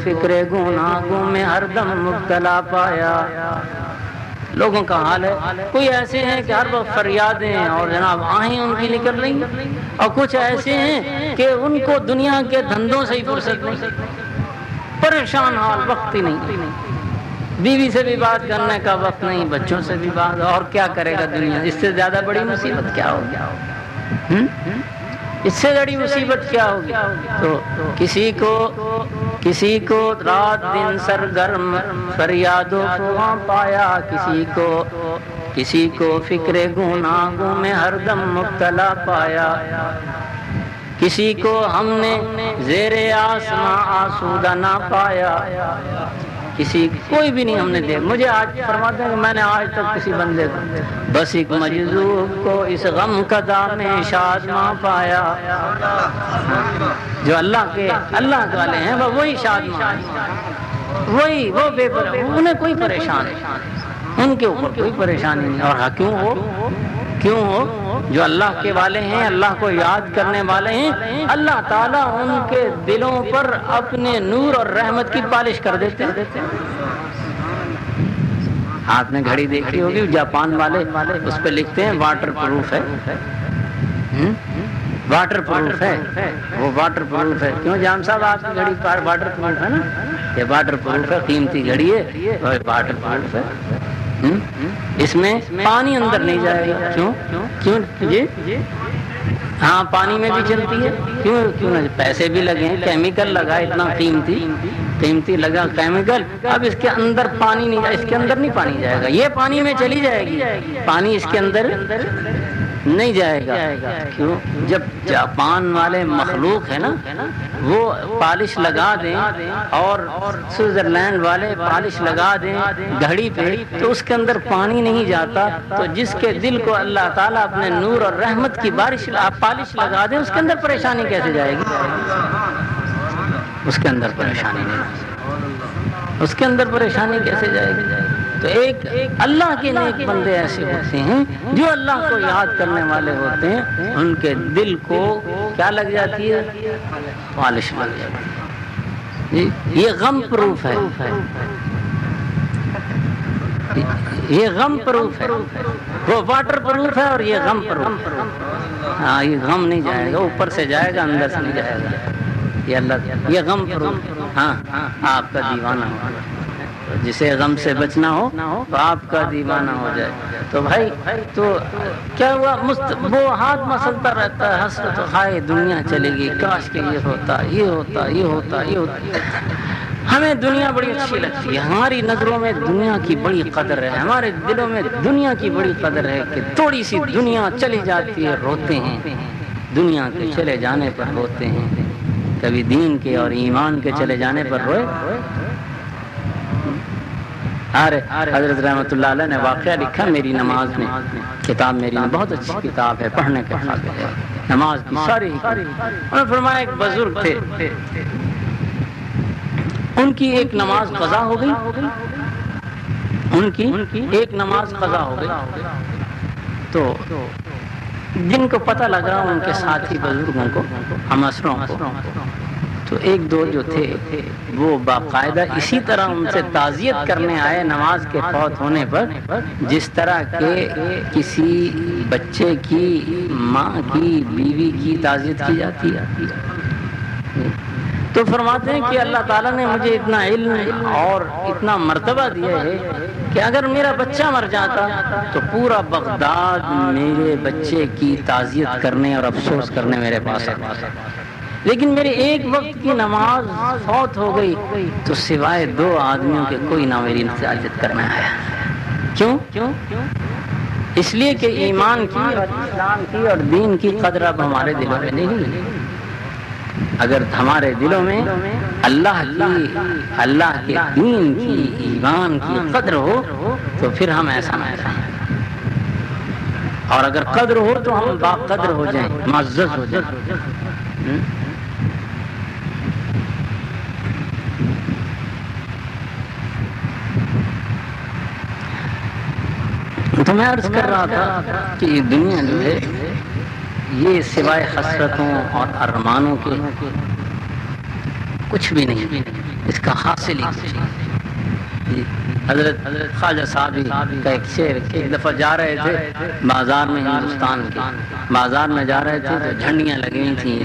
فکر گناہوں میں ہر دم مبتلا پایا. لوگوں کا حال ہے, کوئی ایسے ہیں کہ ہر وقت فریادیں اور جناب آہیں ان کی نکل رہی, اور کچھ ایسے ہیں کہ ان کو دنیا کے دھندوں سے ہی فرصت نہیں, پریشان حال, وقت ہی نہیں, بیوی سے بھی بات کرنے کا وقت نہیں, بچوں سے بھی بات, اور کیا کرے گا دنیا. اس سے زیادہ بڑی مصیبت کیا ہوگی, اس سے بڑی مصیبت کیا ہوگی. تو کسی کو رات دن سرگرم فریاد و فغاں پایا, کسی کو فکر گناہوں میں ہر دم مبتلا پایا, کسی کو ہم نے زیر آسماں آسودہ نہ پایا. کوئی بھی نہیں ہم نے دیکھا. مجھے آج فرماتے ہیں کہ میں نے آج تک کسی بندے کو بس ایک مجذوب کو اس غم کا دام شادماں پایا. جو اللہ والے ہیں وہی شادماں, وہ بے پرواہ, انہیں کوئی پریشان نہیں, ان کے اوپر کوئی پریشانی نہیں. اور کیوں ہو جو اللہ کے والے ہیں, اللہ کو یاد کرنے والے ہیں, اللہ تعالیٰ ان کے دلوں پر اپنے نور اور رحمت کی پالش کر دیتے ہیں. ہاتھ میں گھڑی دیکھی ہوگی جاپان والے, اس پہ لکھتے ہیں واٹر پروف ہے, واٹر پروف ہے, وہ واٹر پروف ہے. کیوں جام صاحب آپ کی گھڑی واٹر پروف ہے نا, یہ واٹر پروف ہے, قیمتی گھڑی ہے, واٹر پروف ہے. اس میں پانی اندر نہیں جائے گا. کیوں جی, ہاں پانی میں بھی چلتی ہے. کیوں نہ, پیسے بھی لگے ہیں, کیمیکل لگا, اتنا قیمتی لگا کیمیکل. اب اس کے اندر پانی نہیں جائے, اس کے اندر نہیں پانی جائے گا, یہ پانی میں چلی جائے گی, پانی اس کے اندر نہیں جائے گا. کیوں, جب جاپان والے مخلوق ہے نا وہ پالش لگا دیں اور سوئٹزرلینڈ والے پالش لگا دیں گھڑی پہ, تو اس کے اندر پانی نہیں جاتا. تو جس کے دل کو اللہ تعالیٰ اپنے نور اور رحمت کی پالش لگا دیں, اس کے اندر پریشانی کیسے جائے گی, اس کے اندر پریشانی نہیں, اس کے اندر پریشانی کیسے جائے گی. تو ایک اللہ کے نیک بندے ایسے ہوتے ہیں جو اللہ کو یاد کرنے والے ہوتے ہیں, ان کے دل کو کیا لگ جاتی ہے, پالش لگ جاتی ہے. یہ غم پروف ہے, یہ غم پروف ہے, وہ واٹر پروف ہے اور یہ غم پروف. ہاں یہ غم نہیں جائے گا, اوپر سے جائے گا, اندر سے نہیں جائے گا. یہ اللہ, یہ غم پروف. ہاں آپ کا دیوانہ ہو, جسے غم سے بچنا ہو تو آپ کا دیوانہ ہو جائے. تو بھائی تو کیا ہوا, وہ ہاتھ مسلتا رہتا ہے, حسرت خائے دنیا چلے گی, کاش کہ یہ ہوتا, یہ ہوتا, یہ ہوتا, یہ ہوتا. ہمیں دنیا بڑی اچھی لگتی ہے, ہماری نظروں میں دنیا کی بڑی قدر ہے, ہمارے دلوں میں دنیا کی بڑی قدر ہے کہ تھوڑی سی دنیا چلی جاتی ہے روتے ہیں, دنیا کے چلے جانے پر روتے ہیں. کبھی دین کے اور ایمان کے چلے جانے پر روئے؟ ارے حضرت رحمۃ اللہ علیہ نے واقعہ لکھا میری نماز میں، کتاب میری بہت اچھی کتاب ہے، پڑھنے کے قابل ہے، نماز کی ساری انہوں نے فرمایا ایک بزرگ تھے، ان کی ایک نماز قضا ہو گئی، ان کی ایک نماز قضا ہو گئی، تو جن کو پتہ لگا ان کے ساتھی بزرگوں کو، ہم اسروں کو، تو ایک دو جو تھے وہ باقاعدہ اسی طرح ان سے تعزیت کرنے آئے نماز کے فوت ہونے پر، جس طرح کہ کسی بچے کی ماں کی بیوی کی تعزیت کی جاتی ہے۔ تو فرماتے ہیں کہ اللہ تعالیٰ نے مجھے اتنا علم اور اتنا مرتبہ دیا ہے کہ اگر میرا بچہ مر جاتا تو پورا بغداد میرے بچے کی تعزیت کرنے اور افسوس کرنے میرے پاس آتا، لیکن میرے ایک وقت کی نماز فوت ہو گئی تو سوائے 2 آدمیوں کے کوئی نہ میری تعزیت کرنا ہے۔ کیوں؟ اس لیے کہ ایمان کی اور اسلام کی اور دین کی قدر اب ہمارے دلوں میں نہیں۔ اگر ہمارے دلوں میں اللہ کے دین کی، ایمان کی قدر ہو تو پھر ہم ایسا نہ کریں، اور اگر قدر ہو تو ہم باقدر ہو جائیں، معزز ہو جائیں۔ تو میں عرض کر رہا تھا کہ یہ دنیا جو ہے یہ سوائے حسرتوں اور ارمانوں کے کچھ بھی نہیں، اس کا حاصل ہی کچھ نہیں۔ حضرت خواجہ صاحب کا ایک شعر، ایک دفعہ جا رہے تھے بازار میں، ہندوستان کے بازار میں جا رہے تھے تو جھنڈیاں لگی ہوئی تھیں،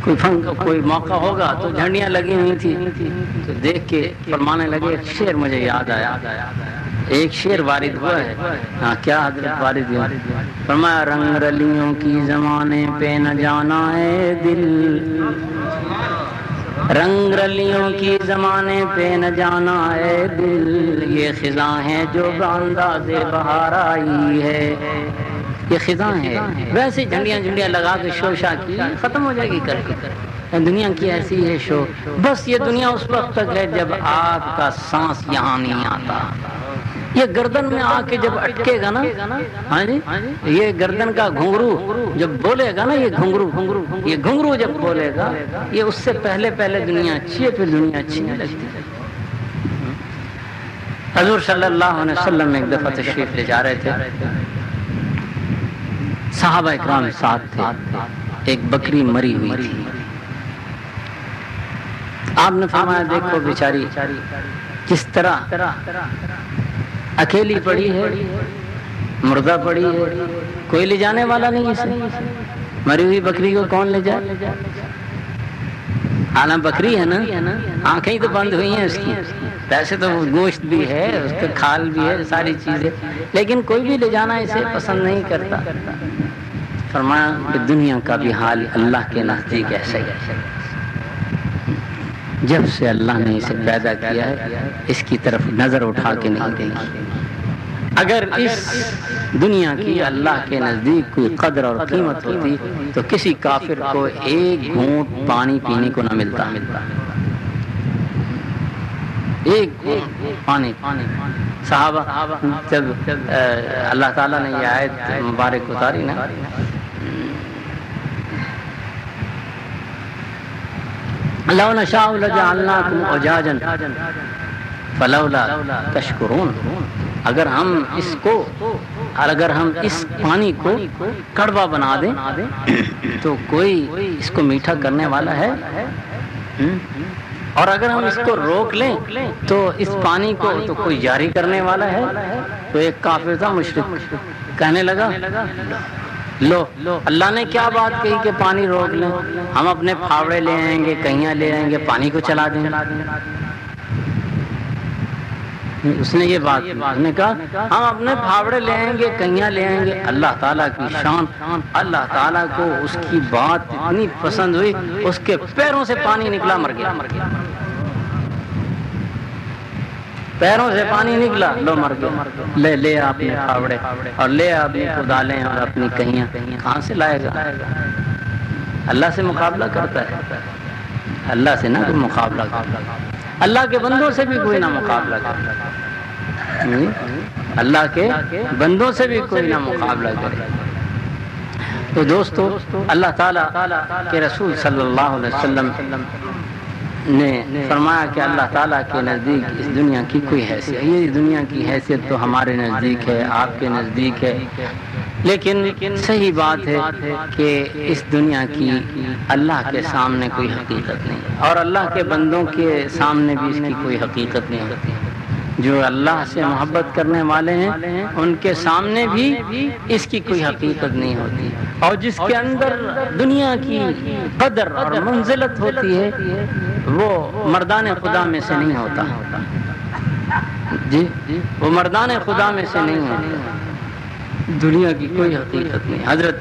کوئی موقع ہوگا تو جھنڈیاں لگی ہوئی تھیں، تو دیکھ کے فرمانے لگے، ایک شعر مجھے یاد آیا، ایک شعر وارد ہوا ہے۔ ہاں کیا حضرت وارد ہوا؟ فرمایا رنگ رلیوں کی زمانے پہ نہ جانا ہے دل، رنگ رلیوں کی زمانے پہ نہ جانا ہے دل، یہ خزاں ہے جو بانداز بہار آئی ہے، یہ خزاں ہے۔ ویسے جھنڈیاں لگا کے شوشا کی ختم ہو جائے گی کر کے، دنیا کی ایسی ہے شو، بس یہ دنیا اس وقت تک ہے جب آپ کا سانس یہاں نہیں آتا، یہ گردن میں آ کے جب اٹکے گا نا، ہاں جی، یہ گردن کا گھنگرو جب بولے گا نا، یہ گھنگرو جب بولے گا، یہ اس سے پہلے دنیا اچھی ہے، پھر دنیا اچھی نہیں لگتی۔ حضور صلی اللہ علیہ وسلم ایک دفعہ تشریف لے جا رہے تھے، صحابہ اکرام ساتھ تھے، ایک بکری مری ہوئی تھی، آپ نے فرمایا دیکھو بیچاری کس طرح اکیلی پڑی ہے، مردہ پڑی ہے، کوئی لے جانے والا نہیں اسے، مری ہوئی بکری کو کون لے جائے؟ حالانکہ بکری ہے نا، آنکھیں تو بند ہوئی ہیں اس کی، ویسے تو گوشت بھی ہے، اس کا کھال بھی ہے، ساری چیزیں، لیکن کوئی بھی لے جانا اسے پسند نہیں کرتا۔ فرمایا کہ دنیا کا بھی حال اللہ کے نزدیک ایسا ہی ہے، جب سے اللہ نے اسے پیدا کیا ہے اس کی طرف نظر اٹھا کے نہیں دیکھی۔ اگر اس دنیا کی اللہ کے نزدیک کوئی قدر اور قیمت ہوتی تو کسی کافر کو ایک گھونٹ پانی پینے کو نہ ملتا، ایک پانی۔ صحابہ جب اللہ تعالیٰ نے یہ آیت مبارک اتاری نا، لو نشاء لجعلناکم اجاجا فلولا تشکرون، اگر ہم اس پانی کو کڑوا بنا دیں تو کوئی اس کو میٹھا کرنے والا ہے، اور اگر ہم اس کو روک لیں تو اس پانی کو تو کوئی جاری کرنے والا ہے۔ تو ایک کافر تھا مشرک، کہنے لگا لو اللہ نے کیا بات کہی کہ پانی روک لیں، ہم اپنے پھاوڑے لے آئیں گے، کہیاں لے آئیں گے، پانی کو چلا دیں۔ اس نے یہ بات اس نے کہا ہم اپنے پھاوڑے لے آئیں گے، کہیاں لے آئیں گے۔ اللہ تعالیٰ کی شان، اللہ تعالیٰ کو اس کی بات اتنی پسند ہوئی، اس کے پیروں سے پانی نکلا، مر گیا، پیروں سے پانی نکلا، لو مر گیا۔ لے اپنے پھاوڑے اور لے اپنی کدالیں اور اپنی کہیاں، کہاں سے لائے گا؟ اللہ سے مقابلہ کرتا ہے؟ اللہ سے نہ کوئی مقابلہ کرتا، اللہ کے بندوں سے بھی کوئی نہ مقابلہ کرتا، اللہ کے بندوں سے بھی کوئی نہ مقابلہ کرے۔ تو دوستو، اللہ تعالیٰ کے رسول صلی اللہ علیہ وسلم نے فرمایا کہ اللہ تعالیٰ کے نزدیک اس دنیا کی کوئی حیثیت، یہ دنیا کی حیثیت تو ہمارے نزدیک ہے، آپ کے نزدیک ہے، لیکن صحیح بات ہے کہ اس دنیا کی اللہ کے سامنے کوئی حقیقت نہیں، اور اللہ کے بندوں کے سامنے بھی اس کی کوئی حقیقت نہیں ہوتی۔ جو اللہ سے محبت کرنے والے ہیں ان کے سامنے بھی اس کی کوئی حقیقت نہیں ہوتی، اور جس کے اندر دنیا کی قدر اور منزلت ہوتی ہے وہ مردان خدا میں سے نہیں ہوتا، جی وہ مردان خدا میں سے نہیں ہوتا، دنیا کی کوئی حقیقت نہیں۔ حضرت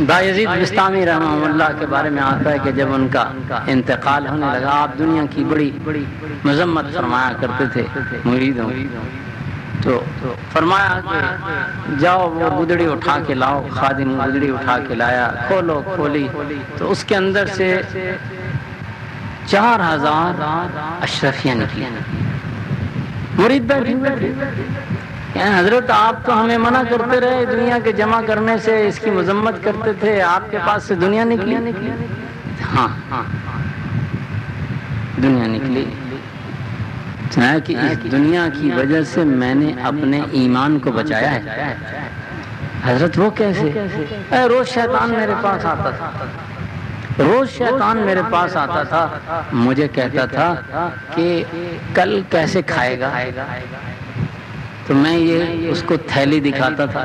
بایزید بستامی رحمہ اللہ کے بارے میں آتا ہے کہ جب ان کا انتقال ہونے لگا، آپ دنیا کی بڑی مذمت فرمایا کرتے تھے مریدوں، تو فرمایا کہ جاؤ وہ گدڑی اٹھا کے لاؤ، خادم گدڑی اٹھا کے لایا، کھولی تو اس کے اندر سے 4000 اشرفیاں نکلی۔ مرید بیٹھے، حضرت آپ تو ہمیں منع کرتے رہے دنیا کے جمع کرنے سے، اس کی مذمت کرتے تھے، آپ کے پاس سے دنیا نکلی؟ ہاں دنیا نکلی، کہ اس دنیا کی وجہ سے میں نے اپنے ایمان کو بچایا ہے۔ حضرت وہ کیسے؟ روز شیطان میرے پاس آتا تھا، روز شیطان میرے پاس آتا تھا، مجھے کہتا تھا کہ کل کیسے کھائے گا، تو میں یہ اس کو تھیلی دکھاتا تھا،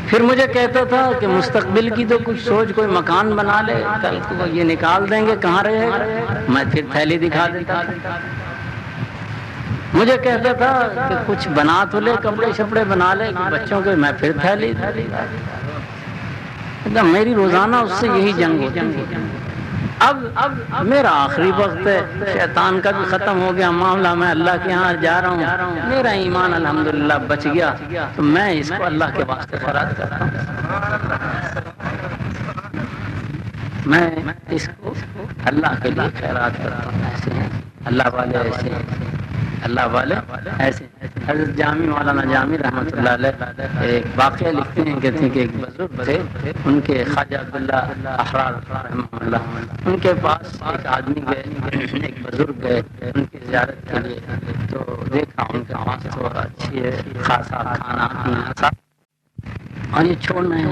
پھر مجھے کہتا تھا کہ مستقبل کی تو کچھ سوچ، کوئی مکان بنا لے، کل کو یہ نکال دیں گے کہاں رہے گا، میں پھر تھیلی دکھا دیتا تھا۔ مجھے کہتا تھا کہ کچھ بنا تو لے، کپڑے شپڑے بنا لے بچوں کے، میں پھر تھیلی۔ میری روزانہ اس سے یہی جنگ ہوتی ہے۔ اب میرا آخری وقت ہے، شیطان کا بھی ختم ہو گیا معاملہ، میں اللہ کے ہاں جا رہا ہوں، میرا ایمان الحمدللہ بچ گیا، تو میں اس کو اللہ کے واسطے خیرات کرتا ہوں، میں اس کو اللہ کے لیے خیرات کرتا ہوں۔ ایسے ہیں اللہ والے، ایسے ہیں اللہ والے ایسے۔ حضرت جامی مولانا جامی رحمۃ اللہ علیہ ایک واقعہ لکھتے ہیں، کہتے ہیں کہ ایک بزرگ تھے، ان کے خواجہ عبداللہ احرار رحمہ اللہ، ان کے پاس ایک آدمی گئے، ایک بزرگ گئے ان کی زیارت کے لیے، تو دیکھا ان کے پاس تو اچھی ہے، خاصا کھانا پینا، اور یہ چھوڑنا ہے،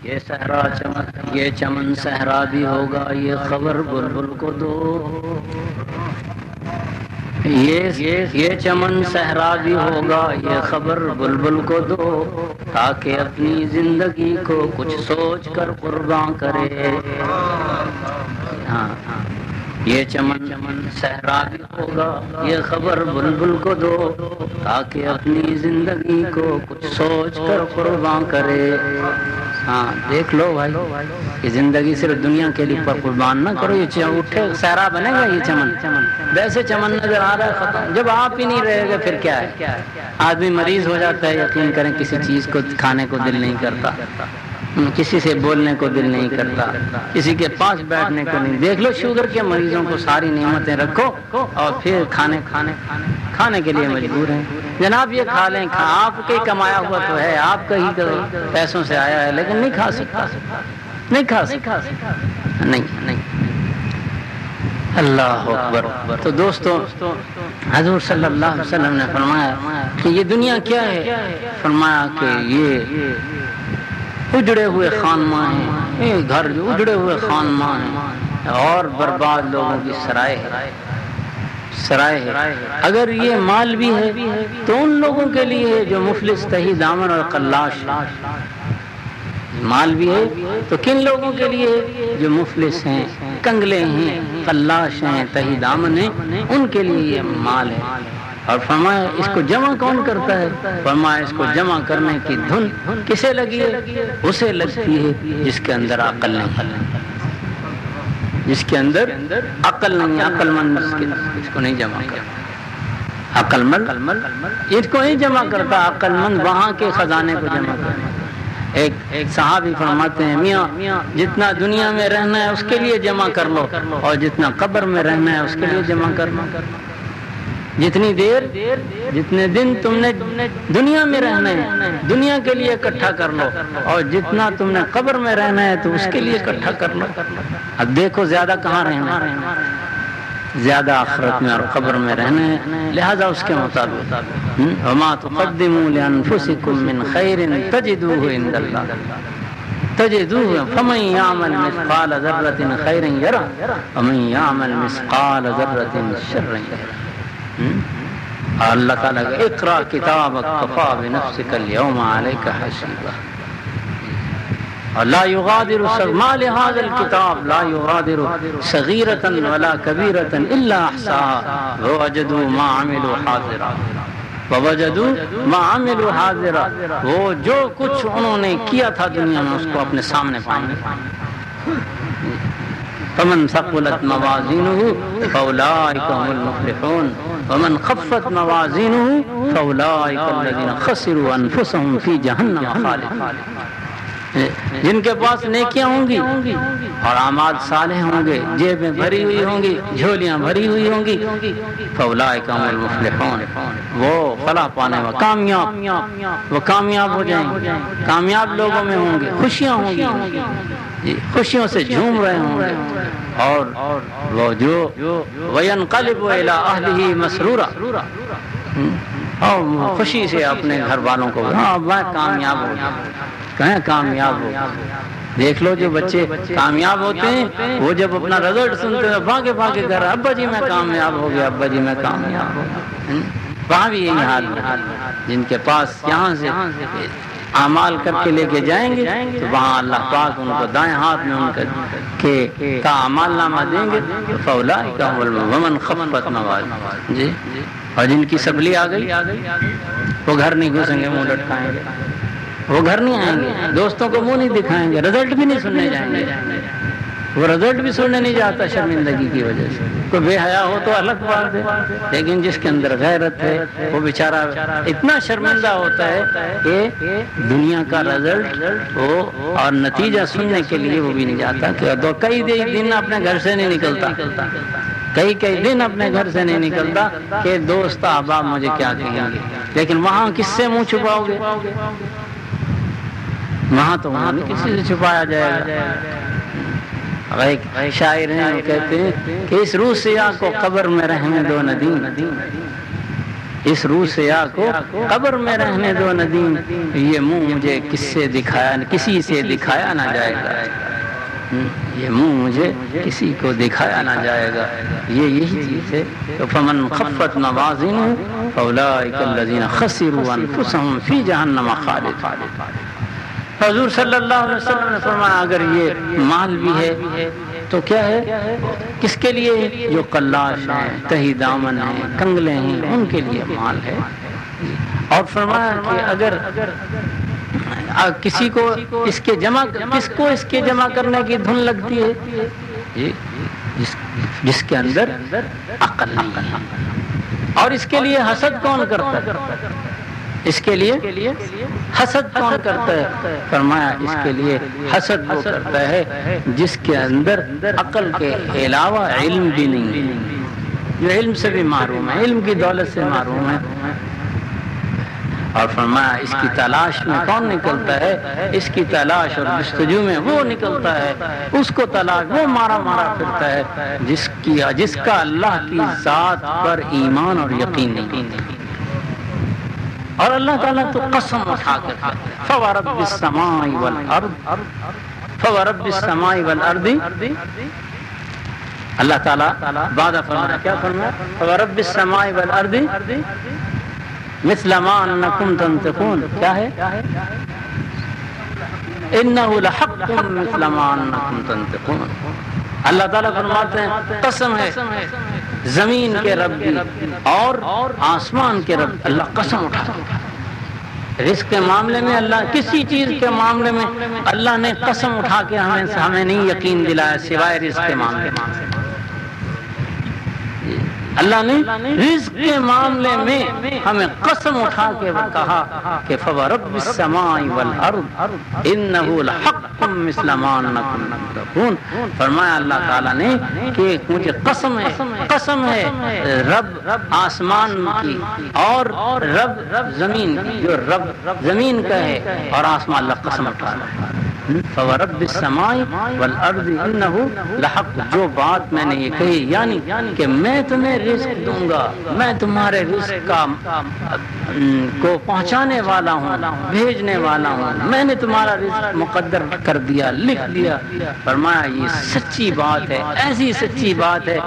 یہ صحرا چمن، یہ چمن صحرا بھی ہوگا، یہ خبر بلبل کو دو، یہ چمن صحرا بھی ہوگا، یہ خبر بلبل کو دو، تاکہ اپنی زندگی کو کچھ سوچ کر قربان کرے۔ ہاں یہ چمن صحرا بھی ہوگا، یہ خبر بلبل کو دو، تاکہ اپنی زندگی کو کچھ سوچ کر قربان کرے۔ ہاں دیکھ لو بھائی، یہ زندگی صرف دنیا کے لیے قربان نہ کرو، یہ اٹھے صحرا بنے گا، یہ چمن ویسے چمن نظر آ رہا ہے ختم، جب آپ ہی نہیں رہے گا پھر کیا ہے؟ آدمی مریض ہو جاتا ہے، یقین کریں کسی چیز کو کھانے کو دل نہیں کرتا، کسی سے بولنے کو دل نہیں کرتا، کسی کے پاس بیٹھنے کو نہیں۔ دیکھ لو شوگر کے مریضوں کو ساری نعمتیں رکھو اور پھر کھانے کے لیے مجبور ہیں، جناب یہ کھا لیں، آپ کے کمایا ہوا تو ہے، آپ کا ہی پیسوں سے آیا ہے، لیکن نہیں کھا سکتا، نہیں کھا سکتا، نہیں۔ اللہ اکبر۔ تو دوستو، حضور صلی اللہ علیہ وسلم نے فرمایا کہ یہ دنیا کیا ہے؟ فرمایا کہ یہ اجڑے ہوئے خانمان ہیں، یہ گھر جو اجڑے ہوئے خانمان ہیں اور برباد لوگوں کی سرائے ہے۔ اگر یہ مال بھی ہے تو ان لوگوں کے لیے ہے جو مفلس، تہی دامن اور قلاش، مال بھی ہے تو کن لوگوں کے لیے؟ جو مفلس ہیں، کنگلے ہیں، قلاش ہیں، تہی دامن ہیں، ان کے لیے یہ مال ہے۔ اور فرمایا اس کو جمع کون کرتا ہے؟ فرمایا اس کو جمع کرنے کی دھن کسے لگی ہے؟ اسے لگتی ہے جس کے اندر عقل نہیں، جس کے اندر عقل نہیں، عقل مند اس کو نہیں جمع کرتا۔ عقل مند اس کو نہیں جمع کرتا، عقل مند وہاں کے خزانے کو جمع کرتا۔ ایک صحابی فرماتے ہیں میاں جتنا دنیا میں رہنا ہے اس کے لیے جمع کر لو، اور جتنا قبر میں رہنا ہے اس کے لیے جمع کر لو۔ جتنی دیر جتنے دن تم نے دنیا میں رہنا ہے دنیا کے لیے اکٹھا کر لو، اور جتنا تم نے قبر میں رہنا ہے تو اس کے لیے اکٹھا کر لو۔ اب دیکھو زیادہ کہاں رہنا ہے، زیادہ آخرت میں اور قبر میں رہنا ہے، لہذا اس کے مطابق وما تقدموا لانفسکم من خیر تجدوه عند اللہ تجدوه فمن يعمل مثقال ذرة خيرا يره ومن يعمل مثقال ذرة شرا يره۔ اللہ تعالیٰ اقرأ کتابک کفی بنفسک اليوم علیک حسیبا، لا يغادر ما لهذا الكتاب لا يغادر صغيرة ولا كبيرة إلا أحصاها ووجدوا ما عملوا حاضرا ووجدوا ما عملوا حاضرا، وہ جو کچھ انہوں نے کیا تھا دنیا میں اس کو اپنے سامنے پائیں گے۔ فمن ثقلت موازینه فأولئك هم المفلحون ومن خفت موازینه فأولئك الذين خسروا أنفسهم في جهنم خالدون۔ جن کے پاس نیکیاں ہوں گی اور اعمال صالح ہوں گے، جیبیں بھری ہوئی ہوں گی، جھولیاں بھری ہوئی ہوں گی، فاولئک هم المفلحون، وہ فلاح پانے والے کامیاب، وہ کامیاب ہو جائیں گے، کامیاب لوگوں میں ہوں گے، خوشیاں ہوں گی، خوشیوں سے جھوم رہے ہوں گے، اور وہ جو وینقلب الی اہلہ مسرورا، اور خوشی سے اپنے گھر والوں کو ہاں میں کامیاب ہو گیا، کہیں کامیاب ہو۔ دیکھ لو جو بچے کامیاب ہوتے ہیں وہ جب اپنا رزلٹ سنتے ہیں بھاگے بھاگے گھر، ابا جی میں کامیاب ہو گیا، ابا جی میں کامیاب ہو گیا۔ وہاں بھی یہی حال ہے، جن کے پاس یہاں سے اعمال کر کے لے کے جائیں گے تو وہاں اللہ پاک ان کو دائیں ہاتھ میں ان کا اعمال نامہ دیں گے، فاولئک هم المفلحون ومن خفت موازینہ، جی، اور جن کی سبلی آ گئی وہ گھر نہیں گھسیں گے، منہ لٹکائیں گے، وہ گھر نہیں آئیں گے، دوستوں کو منہ نہیں دکھائیں گے، رزلٹ بھی نہیں سننے جائیں گے، وہ رزلٹ بھی سننے نہیں جاتا شرمندگی کی وجہ سے۔ کوئی بے حیا ہو تو الگ بات ہے، لیکن جس کے اندر غیرت ہے وہ بیچارہ اتنا شرمندہ ہوتا ہے کہ دنیا کا رزلٹ وہ اور نتیجہ سننے کے لیے وہ بھی نہیں جاتا، کہ کئی دن اپنے گھر سے نہیں نکلتا، کئی دن اپنے گھر سے نہیں نکلتا کہ دوست احباب مجھے کیا کہیں گے، لیکن وہاں کس سے منہ چھپاؤ گے؟ وہاں تو وہاں نہیں کسی سے چھپایا جائے گا۔ ایک شاعر ہیں وہ کہتے ہیں کہ اس روح سیاہ کو قبر میں رہنے دو ندیم، اس روح سیاہ کو قبر میں رہنے دو ندیم، یہ منہ مجھے کسی سے دکھایا نہ جائے گا، یہ منہ مجھے کسی کو دکھایا نہ جائے گا، یہی چیز ہے۔ تو فمن خفت موازینہ فاولئک الذین خسروا انفسهم فی جہنم خالدون۔ حضور صلی اللہ علیہ وسلم نے فرمایا اگر یہ مال بھی ہے تو کیا ہے، کس کے لیے؟ جو قلاش ہیں، تہی دامن ہیں، کنگلے ہیں، ان کے لیے مال ہے۔ اور فرمایا کہ اگر کسی کو اس کے جمع کرنے کی دھن لگتی ہے، جس کے اندر عقل نہیں، اور اس کے لیے حسد کون کرتا ہے؟ اس کے لیے حسد کون کرتا ہے؟ فرمایا اس کے لیے حسد وہ کرتا ہے جس کے اندر عقل کے علاوہ علم بھی نہیں، جو علم سے بھی محروم ہے، علم کی دولت سے محروم ہے۔ اور فرمایا اس کی تلاش میں کون نکلتا ہے؟ اس کی تلاش اور جستجو میں وہ نکلتا ہے، اس کو تلاش وہ مارا پھرتا ہے جس کا اللہ کی ذات پر ایمان اور یقین نہیں۔ اور اللہ تعالیٰ تو قسم اٹھا کر فورب السماء والارض، اللہ تعالیٰ وعدہ فرمایا، کیا فرمایا؟ فورب السماء والارض مثل ما انکم تنطقون، کیا ہے؟ انہ لحق مثل ما انکم تنطقون۔ اللہ تعالیٰ فرماتے ہیں قسم ہے زمین کے رب کی اور آسمان کے رب، اللہ قسم اٹھا۔ رزق کے معاملے میں اللہ کسی چیز کے معاملے میں اللہ نے قسم اٹھا کے ہمیں نہیں یقین دلایا سوائے رزق کے معاملے میں۔ اللہ نے رزق کے معاملے میں ہمیں قسم اٹھا کے کہا کہ فَوَرَبِّ السَّمَاءِ وَالْأَرْضِ إِنَّهُ لَحَقٌّ مِثْلَ مَا أَنَّكُمْ تَتَّقُونَ. فرمایا اللہ تعالیٰ نے کہ مجھے قسم ہے رب آسمان کی اور رب زمین کی، جو رب زمین کا ہے اور آسمان، اللہ قسم اٹھا رہا ہے. فَوَرَبِّ السَّمَاءِ وَالْأَرْضِ إِنَّهُ لَحَقٌّ. جو بات میں نے یہ کہی یعنی کہ میں تمہیں رزق دوں گا، میں تمہارے رزق کو پہنچانے والا ہوں، بھیجنے والا ہوں، میں نے تمہارا رزق مقدر کر دیا، لکھ دیا. فرمایا یہ سچی بات ہے، ایسی سچی بات ہے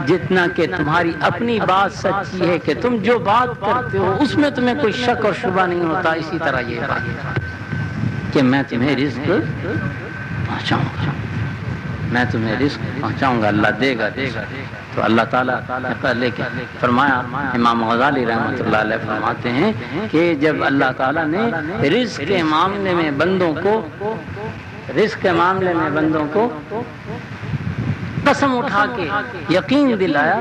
جتنا کہ تمہاری اپنی بات سچی ہے کہ تم جو بات کرتے ہو اس میں تمہیں کوئی شک اور شبہ نہیں ہوتا. اسی طرح یہ بات کہ میں تمہیں رزق پہنچاؤں گا، میں تمہیں رزق پہنچاؤں گا، اللہ دے گا. تو اللہ تعالیٰ پہلے فرمایا، امام غزالی رحمۃ اللہ علیہ فرماتے ہیں کہ جب اللہ تعالیٰ نے رزق کے معاملے میں بندوں کو قسم اٹھا کے یقین دلایا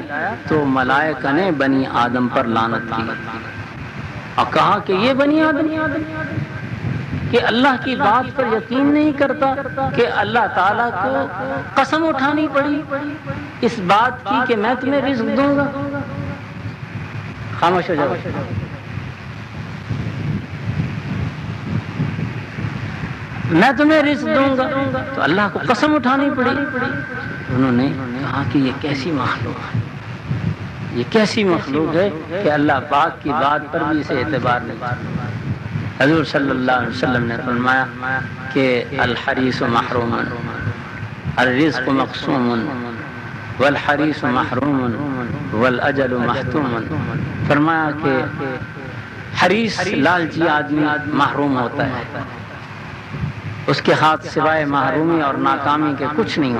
تو ملائکہ نے بنی آدم پر لعنت کی اور کہا کہ یہ بنی آدم کہ اللہ کی بات پر یقین نہیں کرتا، کہ اللہ تعالیٰ کو قسم اٹھانی پڑی اس بات کی کہ میں تمہیں رزق دوں گا. خاموش ہو جاؤ. میں تمہیں رزق دوں گا تو اللہ کو قسم اٹھانی پڑی. انہوں نے کہا کہ یہ کیسی مخلوق ہے، یہ کیسی مخلوق ہے کہ اللہ پاک کی بات پر بھی اسے اعتبار نہیں کرتا. حضور صلی اللہ علیہ وسلم نے فرمایا کہ الحریص محروم، الرزق مقسوم، والحریص محروم والاجل محتوم. فرمایا کہ حریص لالچی آدمی محروم ہوتا ہے، اس کے ہاتھ سوائے محرومی اور ناکامی کے کچھ نہیں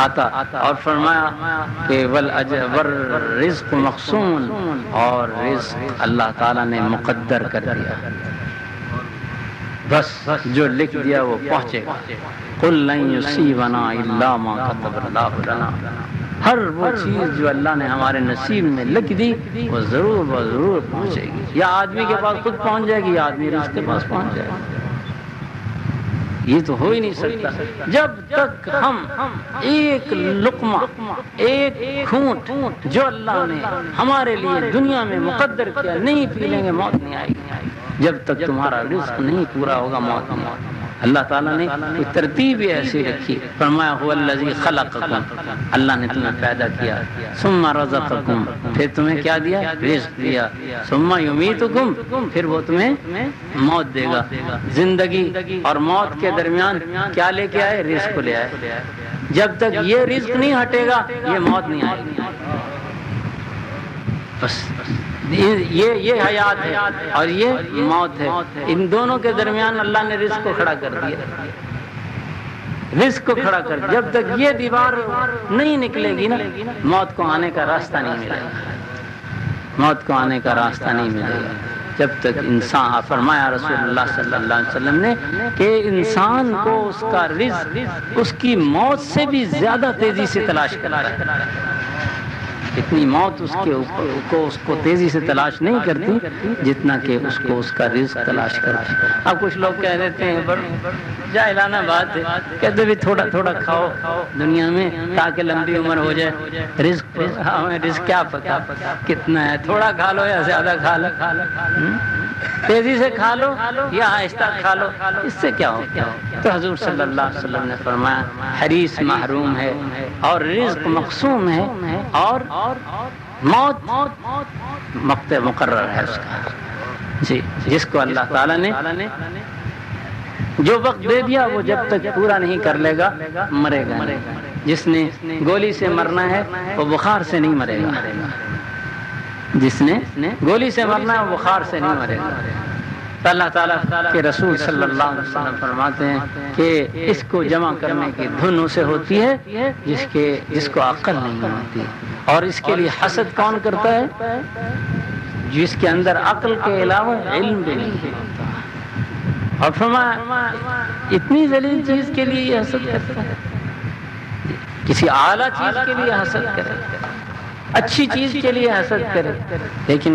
آتا. اور فرمایا کہ والرزق مقسوم، اور رزق اللہ تعالیٰ نے مقدر کر دیا، بس جو لکھ دیا وہ پہنچے گا. قُلْ لَن يُصِيبَنَا إِلَّا مَا كَتَبَ اللَّهُ لَنَا. ہر وہ چیز جو اللہ نے ہمارے نصیب میں لکھ دی وہ ضرور پہنچے گی. یا آدمی کے پاس خود پہنچ جائے گی یا آدمی رزق کے پاس پہنچ جائے گا. یہ تو ہو ہی نہیں سکتا جب تک ہم ایک لقمہ، ایک گھونٹ جو اللہ نے ہمارے لیے دنیا میں مقدر کیا نہیں پی لیں گے، موت نہیں آئے گی. جب تک تمہارا رزق نہیں پورا ہوگا موت نہیں آئے گی. اللہ تعالیٰ نے کوئی ترتیب ایسی رکھی. فرمایا هو الذی خلقکم، اللہ نے تمہیں پیدا کیا. ثم رزقکم، پھر تمہیں کیا دیا؟ رزق دیا. ثم یمیتکم، پھر وہ تمہیں موت دے گا. زندگی اور موت کے درمیان کیا لے کے آئے؟ رزق کو لے آئے. جب تک یہ رزق نہیں ہٹے گا یہ موت نہیں آئے گی. بس یہ حیات ہے اور یہ موت ہے. ان دونوں کے درمیان اللہ نے رزق کو کھڑا کر دیا. رزق کو کھڑا کر، جب تک یہ دیوار نہیں نکلے گی نا موت کو آنے کا راستہ نہیں ملے گا. موت کو آنے کا راستہ نہیں ملے گا جب تک انسان. فرمایا رسول اللہ صلی اللہ علیہ وسلم نے کہ انسان کو اس کا رزق اس کی موت سے بھی زیادہ تیزی سے تلاش کرتا ہے. اتنی موت اس کو تیزی سے تلاش نہیں کرتی جتنا کہ اس کو اس کا رزق تلاش کرتی. اب کچھ لوگ کہہ دیتے ہیں جاہلانہ بات ہے، کہتے بھی تھوڑا تھوڑا کھاؤ دنیا میں تاکہ لمبی عمر ہو جائے. رزق کیا پتا کتنا ہے، تھوڑا کھا لو یا زیادہ کھا لو، تیزی سے کھا لو یا آہستہ کھا لو، اس سے کیا ہوتا ہے. تو حضور صلی اللہ علیہ وسلم نے فرمایا حریص محروم ہے اور رزق مقسوم ہے اور موت وقت مقرر ہے اس کا. جی، جس کو اللہ تعالیٰ نے جو وقت دے دیا وہ جب تک پورا نہیں کر لے گا مرے گا. جس نے گولی سے مرنا ہے وہ بخار سے نہیں مرے گا. جس نے گولی سے مرنا ہے وہ بخار سے نہیں مرے گا. تو اللہ تعالیٰ کے رسول صلی اللہ علیہ وسلم فرماتے ہیں کہ اس کو جمع کرنے کی دھن اسے ہوتی ہے جس کو عقل نہیں ہوتی. اور اس کے لیے حسد کون کرتا ہے؟ جس کے اندر عقل کے علاوہ علم بھی نہیں ہوتا. اور فرمایا اتنی ذلیل چیز کے لیے یہ حسد کرتا ہے، کسی اعلیٰ چیز کے لیے حسد کرے. اچھی چیز کے لیے حسد کرے لیکن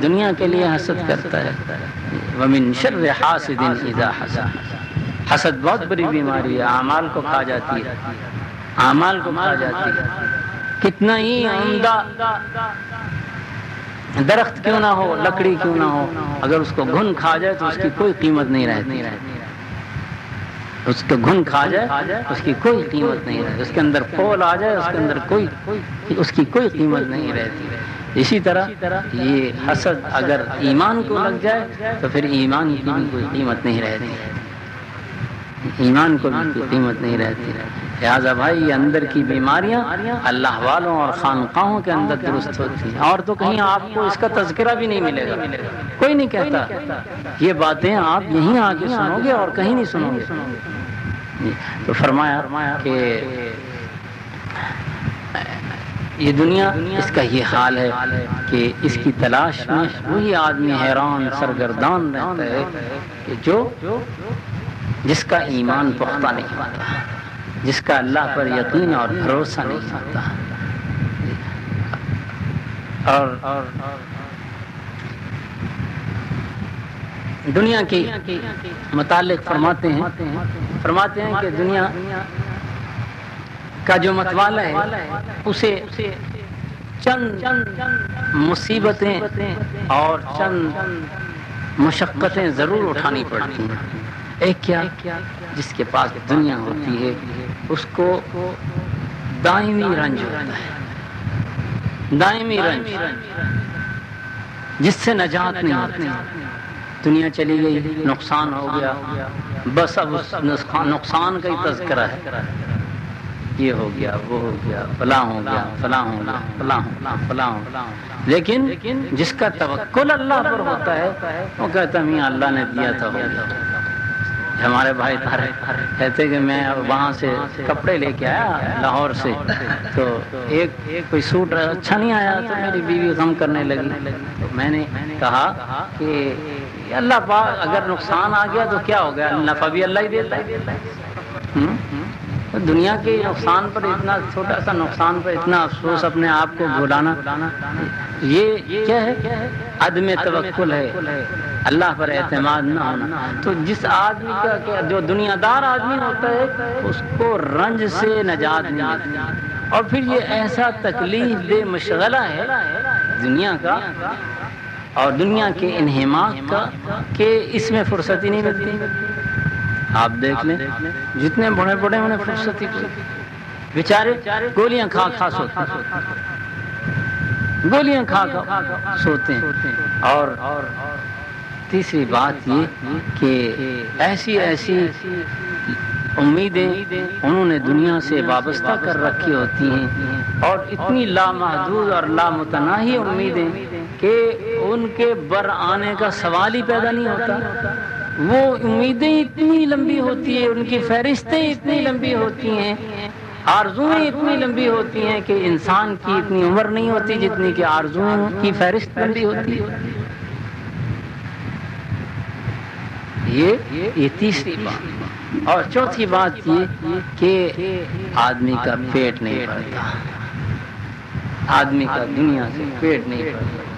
دنیا کے لیے حسد کرتا ہے. وَمِن شَرِّ حَاسِدٍ إِذَا حَسَدَ. حسد بہت بڑی بیماری ہے، اعمال کو کھا جاتی ہے، اعمال کو کھا جاتی ہے. کتنا ہی عمدہ درخت کیوں نہ ہو، لکڑی کیوں نہ ہو، اگر اس کو گھن کھا جائے تو اس کی کوئی قیمت نہیں رہتی. اس کو گھن کھا جائے اس کی کوئی قیمت نہیں رہتی. اس کے اندر پھول آ جائے اس کے اندر اس کی کوئی قیمت نہیں رہتی. اسی طرح یہ حسد اگر ایمان کو لگ جائے تو پھر ایمان کی بھی کوئی قیمت نہیں رہتی. ایمان کو بھی کوئی قیمت نہیں رہتی. لہٰذا بھائی یہ اندر کی بیماریاں اللہ والوں اور خانقاہوں کے اندر درست ہوتی ہیں، اور تو کہیں آپ کو اس کا تذکرہ بھی نہیں ملے گا. کوئی نہیں کہتا یہ باتیں آپ یہیں آ کے سنو گے اور کہیں نہیں سنو گے. تو فرمایا کہ یہ دنیا اس کا یہ حال ہے کہ اس کی تلاش میں وہی آدمی حیران سرگردان رہتا ہے کہ جس کا ایمان پختہ نہیں ہوتا، جس کا اللہ پر یقین اور بھروسہ نہیں ہوتا. اور دنیا کے متعلق فرماتے ہیں کہ دنیا کا جو متوالا ہے اسے چند مصیبتیں اور چند مشقتیں ضرور اٹھانی پڑتی ہیں. ایک کیا، جس کے پاس دنیا ہوتی ہے اس کو دائمی رنج ہوتا ہے، دائمی رنج جس سے نجات نہیں ہوتی. دنیا چلی گئی، نقصان ہو گیا، بس اب اس نقصان کا ہی تذکرہ ہے. یہ ہو گیا، وہ ہو گیا، فلاں ہو گیا، فلاں ہو گیا، فلاں ہو گیا، فلاں ہو گیا. لیکن جس کا توکل اللہ پر ہوتا ہے وہ کہتا ہے میاں اللہ نے دیا تھا ہو گیا. ہمارے بھائی کہتے کہ میں وہاں سے کپڑے لے کے آیا لاہور سے، تو ایک کوئی سوٹ اچھا نہیں آیا تو میری بیوی غم کرنے لگی. تو میں نے کہا کہ اللہ پاک اگر نقصان آ گیا تو کیا ہو گیا، نفع بھی اللہ ہی دیتا ہے. دنیا کے نقصان پر اتنا چھوٹا سا نقصان پر اتنا افسوس، اپنے آپ کو بھلانا، یہ کیا ہے؟ عدم توکل ہے، اللہ پر اعتماد نہ ہونا. تو جس آدمی کا جو دنیا دار آدمی ہوتا ہے اس کو رنج سے نجات نہیں ملتی. اور پھر یہ ایسا تکلیف دہ مشغلہ ہے دنیا کا اور دنیا کے انہماک کا کہ اس میں فرصت ہی نہیں ملتی. آپ دیکھ لیں جتنے بڑے بڑے انہیں فرصت ہی بیچارے گولیاں کھا سوتے ہیں، گولیاں کھا سوتے ہیں. اور تیسری بات یہ کہ ایسی امیدیں انہوں نے دنیا سے وابستہ کر رکھی ہوتی ہیں اور اتنی لامحدود اور لامتناہی امیدیں کہ ان کے بر آنے کا سوال ہی پیدا نہیں ہوتا. وہ امیدیں اتنی لمبی ہوتی ہیں، ان کی فہرستیں اتنی لمبی ہوتی ہیں، آرزویں اتنی لمبی ہوتی ہیں کہ انسان کی اتنی عمر نہیں ہوتی جتنی کہ آرزوؤں کی فہرست لمبی ہوتی ہے. یہ تیسری بات. اور چوتھی بات یہ کہ آدمی کا پیٹ نہیں بھرتا، آدمی کا دنیا سے پیٹ نہیں بھرتا.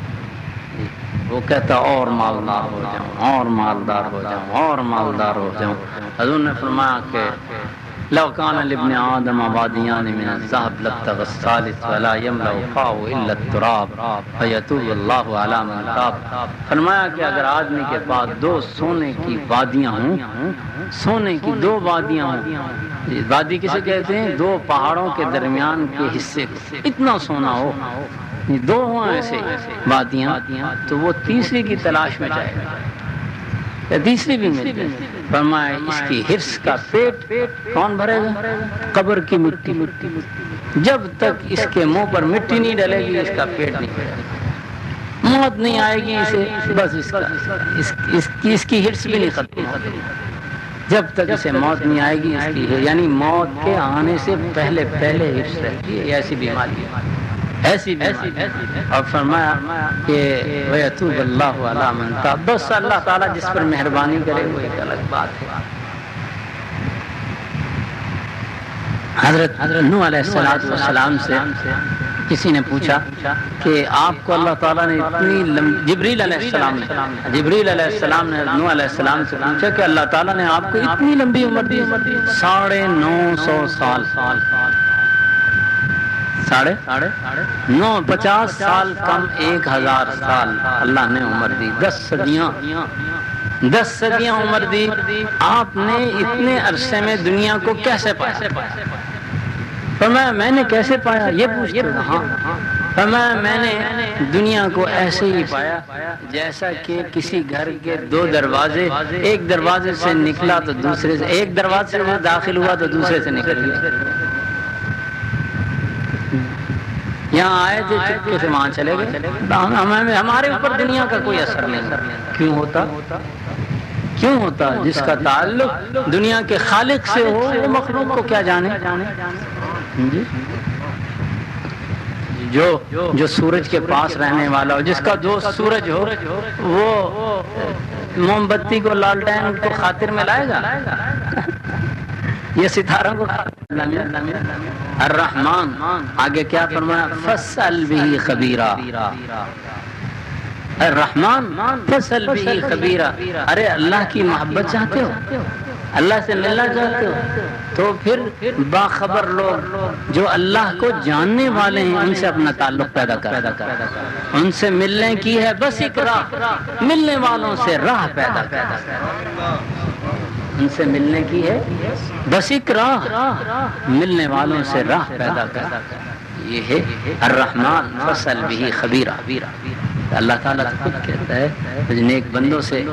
وہ کہتا اور مالدار ہو جاؤں، اور مالدار ہو جاؤں، اور مالدار ہو جاؤں. حضور نے فرمایا کہ لو كان لابن آدم واديان من الذهب لابتغى الثالث ولا يملأ فاه الا التراب فيتوب الله على من تاب. فرمایا کہ اگر آدمی کے پاس دو سونے کی وادیاں ہوں، سونے کی دو وادیاں ہوں، وادی کسے کہتے ہیں؟ دو پہاڑوں کے درمیان کے حصے کو اتنا سونا ہو، دو ہوں ایسے وادیاں، تو وہ تیسری کی تلاش میں جائے گا، تیسری بھی مل جائے. فرمایا اس کی حرص کا پیٹ کون بھرے گا؟ قبر کی مٹی. جب تک اس کے منہ پر مٹی نہیں ڈلے گی اس کا پیٹ نہیں بھرے گا. موت نہیں آئے گی اسے، بس اس کی حرص بھی نہیں ختم ہوگی. جب تک اسے موت نہیں آئے گی اس کی، یعنی موت کے آنے سے پہلے حرص رہتی ہے. ایسی بیماری ایسی. اور فرمایا کہ وَيَتُوبَ اللَّهُ عَلَى مَن تَابَ. بس اللہ تعالیٰ جس پر مہربانی کرے وہ ایک الگ بات ہے. حضرت نوح علیہ السلام سے کسی نے پوچھا کہ آپ کو اللہ تعالیٰ نے اتنی جبریل علیہ السلام نے نوح علیہ السلام سے پوچھا کہ اللہ تعالیٰ نے آپ کو اتنی لمبی عمر دی 950 سال 950 سال کم 1000 سال اللہ نے عمر دی 10 صدیاں عمر دی آپ نے اتنے عرصے میں دنیا کو کیسے پایا فرمایا میں نے کیسے پایا یہ پوچھتے ہاں فرمایا میں نے دنیا کو ایسے ہی پایا جیسا کہ کسی گھر کے 2 دروازے ایک دروازے سے نکلا تو دوسرے سے ایک دروازے سے داخل ہوا تو دوسرے سے نکل گیا یہاں آئے تھے چپکے سے وہاں چلے گئے ہمارے اوپر دنیا کا کوئی اثر نہیں کیوں ہوتا جس کا تعلق دنیا کے خالق سے ہو وہ مخلوق کو کیا جانے جو سورج کے پاس رہنے والا ہو جس کا دوست سورج ہو وہ موم بتی کو لالٹین کو خاطر میں لائے گا یہ ستاروں کو الرحمن آگے کیا فرمایا فصل بھی خبیرہ الرحمن فصل بھی خبیرہ ارے اللہ کی محبت چاہتے ہو اللہ سے ملنا چاہتے ہو تو پھر باخبر لوگ جو اللہ کو جاننے والے ہیں ان سے اپنا تعلق پیدا کر ان سے ملنے کی ہے بس ایک راہ ملنے والوں سے راہ پیدا کر ان سے ملنے کی ہے بس ایک راہ ملنے والوں سے راہ پیدا کر یہ ہے الرحمن فصل بھی خبیرہ اللہ تعالیٰ خود کہتا ہے نیک بندوں سے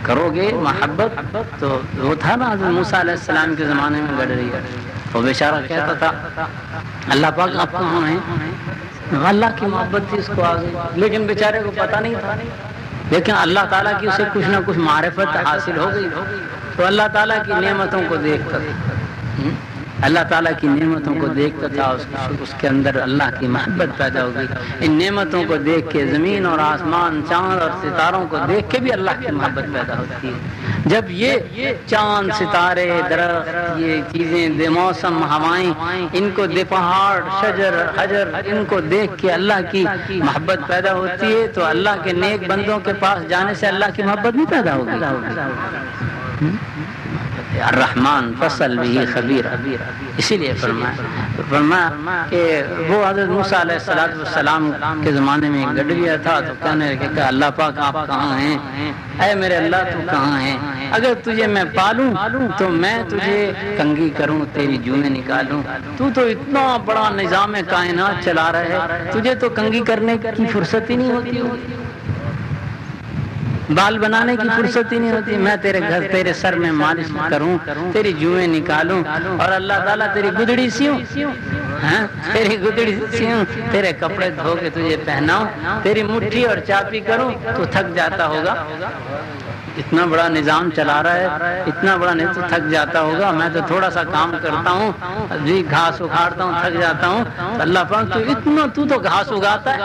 کرو گے محبت تو وہ تھا نا حضرت موسیٰ علیہ السلام کے زمانے میں گڑ رہی ہے وہ بیچارہ کہتا تھا اللہ پاک آپ کہاں ہیں اللہ کی محبت تھی اس کو آگے لیکن بیچارے کو پتہ نہیں تھا لیکن اللہ تعالیٰ کی اسے کچھ نہ کچھ معرفت حاصل ہو گئی تو اللہ تعالیٰ کی نعمتوں کو دیکھتا تھا اللہ تعالیٰ کی نعمتوں کو دیکھتا تھا اس کے اندر اللہ کی محبت پیدا ہو گئی ان نعمتوں کو دیکھ کے زمین اور آسمان چاند اور ستاروں کو دیکھ کے بھی اللہ کی محبت پیدا ہوتی ہے جب یہ چاند ستارے درخت یہ چیزیں موسم ہوائیں ان کو پہاڑ شجر حجر ان کو دیکھ کے اللہ کی محبت پیدا ہوتی ہے تو اللہ کے نیک بندوں کے پاس جانے سے اللہ کی محبت نہیں پیدا ہوگی الرحمن فصل بھی خبیر اسی لیے فرمایا کہ وہ حضرت موسیٰ علیہ السلام کے زمانے میں گڈریا تھا تو کہنے لگے کہ اللہ پاک آپ کہاں ہیں اے میرے اللہ تو کہاں ہیں اگر تجھے میں پالوں تو میں تجھے کنگھی کروں تیری جوئیں نکالوں تو اتنا بڑا نظام کائنات چلا رہا ہے تجھے تو کنگھی کرنے کی فرصت ہی نہیں ہوتی بال بنانے کی فرصت ہی نہیں ہوتی میں تیرے گھر تیرے سر میں مالش کروں تیری جوئیں نکالوں اور اللہ تعالیٰ تیری گدڑی سیوں تیری گدڑی سیوں تیرے کپڑے دھو کے تجھے پہناؤں تیری مٹھی اور چاپی کروں تو تھک جاتا ہوگا اتنا بڑا نظام چلا رہا ہے اتنا بڑا نہیں تو تھک جاتا ہوگا میں تو تھوڑا سا کام کرتا ہوں جی گھاس اکھاڑتا ہوں تھک جاتا ہوں اللہ پاک تو اتنا تو گھاس اگاتا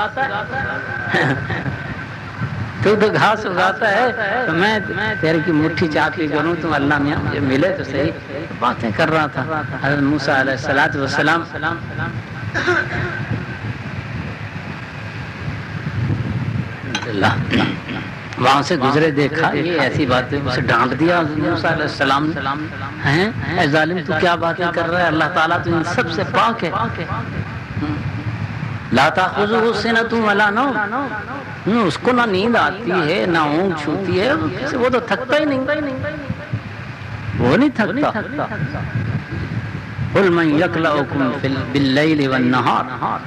ہے تو گھاس اگاتا ہے تو میں تیرے کی مٹھی چاپی کروں تو اللہ میاں مجھے ملے تو صحیح باتیں کر رہا تھا حضرت موسیٰ علیہ السلام وہاں سے گزرے دیکھا یہ ایسی باتیں اسے ڈانٹ دیا حضرت موسیٰ علیہ السلام ہیں اے ظالم تو کیا باتیں کر رہا ہے اللہ تعالیٰ تو ان سب سے پاک ہے لا تأخذہ سنۃ ولا نوم اس کو نہ نیند آتی ہے نہ اونگ چھوتی ہے وہ تو تھکتا ہی نہیں وہ نہیں تھکتا قل من یکلؤکم باللیل والنہار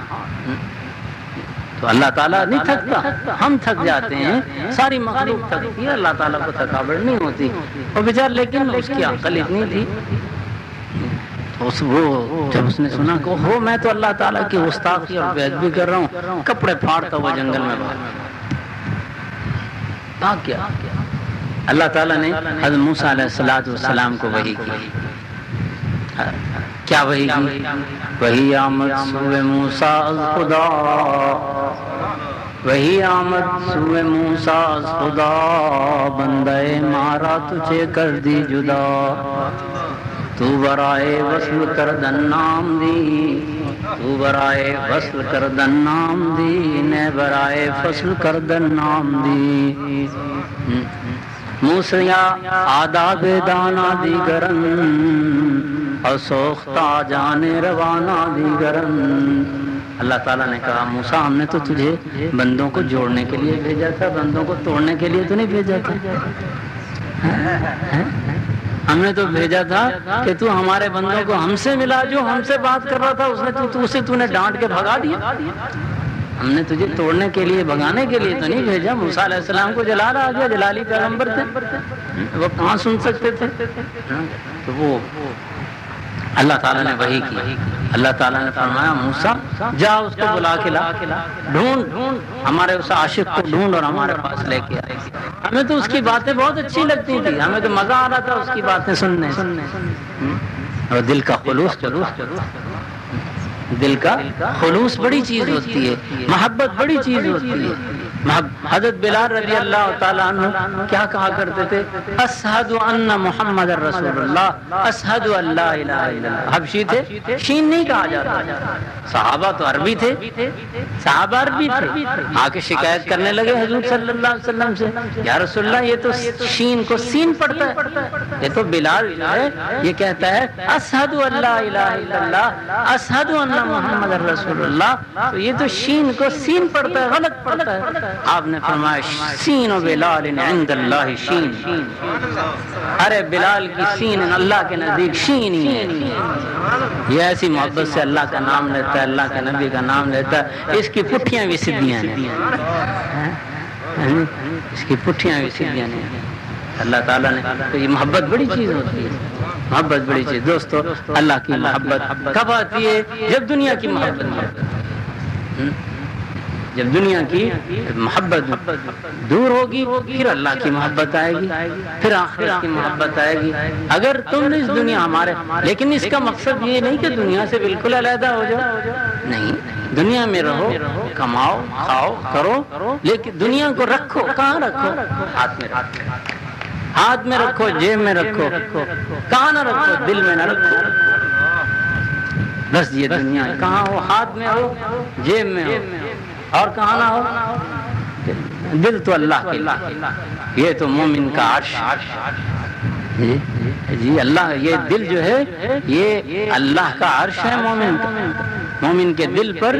تو اللہ تعالیٰ نہیں تھکتا ہم تھک جاتے ہیں ساری مخلوق تھکتی ہے اللہ تعالیٰ کو تھکاوٹ نہیں ہوتی اور بیچار لیکن اس کی عقل اتنی تھی وہ جب اس نے سنا کہ ہو میں تو اللہ تعالیٰ کی گستاخی اور بے ادبی کر رہا ہوں کپڑے پھاڑتا ہوا جنگل میں بھاگ گیا اللہ تعالیٰ نے حضرت موسیٰ علیہ السلام کو وحی کی کیا وحی کی وحی آمد سوئے موسیٰ از خدا وہی آمد سوئے موسیٰ از خدا بندے مارا تجھے کر دی جدا تو برائے وصل کردن نام دی، تو برائے وصل کردن نام دی، نے برائے فصل کردن نام دی، موسیا آداب دانا دیگرن اور سوختہ جان روانہ دیگرن۔ اللہ تعالیٰ نے کہا موسیٰ ہم نے تو تجھے بندوں کو جوڑنے کے لیے بھیجا تھا، بندوں کو توڑنے کے لیے تو نہیں بھیجا تھا، ہم نے تو بھیجا تھا کہ تو ہمارے بندوں کو ہم سے ملا، جو ہم سے بات کر رہا تھا اسے تو نے ڈانٹ کے بھگا دیا، ہم نے تجھے توڑنے کے لیے بھگانے کے لیے تو نہیں بھیجا۔ موسیٰ علیہ السلام کو جلال آ گیا، جلالی پیغمبر تھے، وہ کہاں سن سکتے تھے؟ تو وہ اللہ تعالیٰ نے وحی کی، اللہ تعالیٰ نے فرمایا موسیٰ جا اس کو بلا کے لا، ڈھونڈ ہمارے اس عاشق کو ڈھونڈ اور ہمارے پاس لے کے آئے۔ ہمیں تو اس کی باتیں بہت اچھی لگتی تھی، ہمیں تو مزہ آ رہا تھا اس کی باتیں سننے، اور دل کا خلوص، دل کا خلوص بڑی چیز ہوتی ہے، محبت بڑی چیز ہوتی ہے۔ حضرت بلال رضی اللہ تعالیٰ عنہ کیا کہا کرتے تھے؟ اشہد ان محمد رسول اللہ، اشہد ان لا الہ الا اللہ۔ حبشی تھے، شین نہیں کہا جاتا، صحابہ تو عربی تھے، صحابہ عربی تھے، آ کے شکایت کرنے لگے حضور صلی اللہ علیہ وسلم سے، یا رسول اللہ یہ تو شین کو سین پڑھتا ہے، یہ تو بلال جو ہے یہ کہتا ہے اشہد ان لا الہ الا اللہ، اشہد ان محمد رسول اللہ، تو یہ تو شین کو سین پڑھتا ہے، غلط پڑھتا ہے۔ آپ نے فرمایا سین و بلال عند اللہ شین، ارے بلال کی سین اللہ کے نزدیک شین ہی ہے۔ یہ ایسی محبت سے اللہ کا نام لیتا ہے، اللہ کے نبی کا نام لیتا ہے، اس کی پٹھیاں بھی سیدھیاں ہیں، اس کی پٹھیاں بھی سیدھیاں ہیں۔ اللہ تعالیٰ نے تو یہ محبت بڑی چیز ہوتی ہے، محبت بڑی چیز۔ دوستو اللہ کی محبت کب آتی ہے؟ جب دنیا کی محبت، جب دنیا کی محبت دور ہوگی پھر اللہ کی محبت آئے گی، پھر آخرت کی محبت آئے گی۔ اگر تم اس دنیا ہمارے، لیکن اس کا مقصد یہ نہیں کہ دنیا سے بالکل علیحدہ ہو جاؤ، نہیں، دنیا میں رہو، کماؤ، کھاؤ، کرو، لیکن دنیا کو رکھو، کہاں رکھو؟ ہاتھ میں رکھو، ہاتھ میں رکھو، جیب میں رکھو، کہاں نہ رکھو؟ دل میں نہ رکھو۔ بس یہ دنیا کہاں ہو؟ ہاتھ میں ہو، جیب میں ہو، اور کہاں نہ ہو؟ دل تو اللہ کے، یہ تو مومن کا عرش، جی اللہ، یہ دل جو ہے یہ اللہ کا عرش ہے، مومن کے دل پر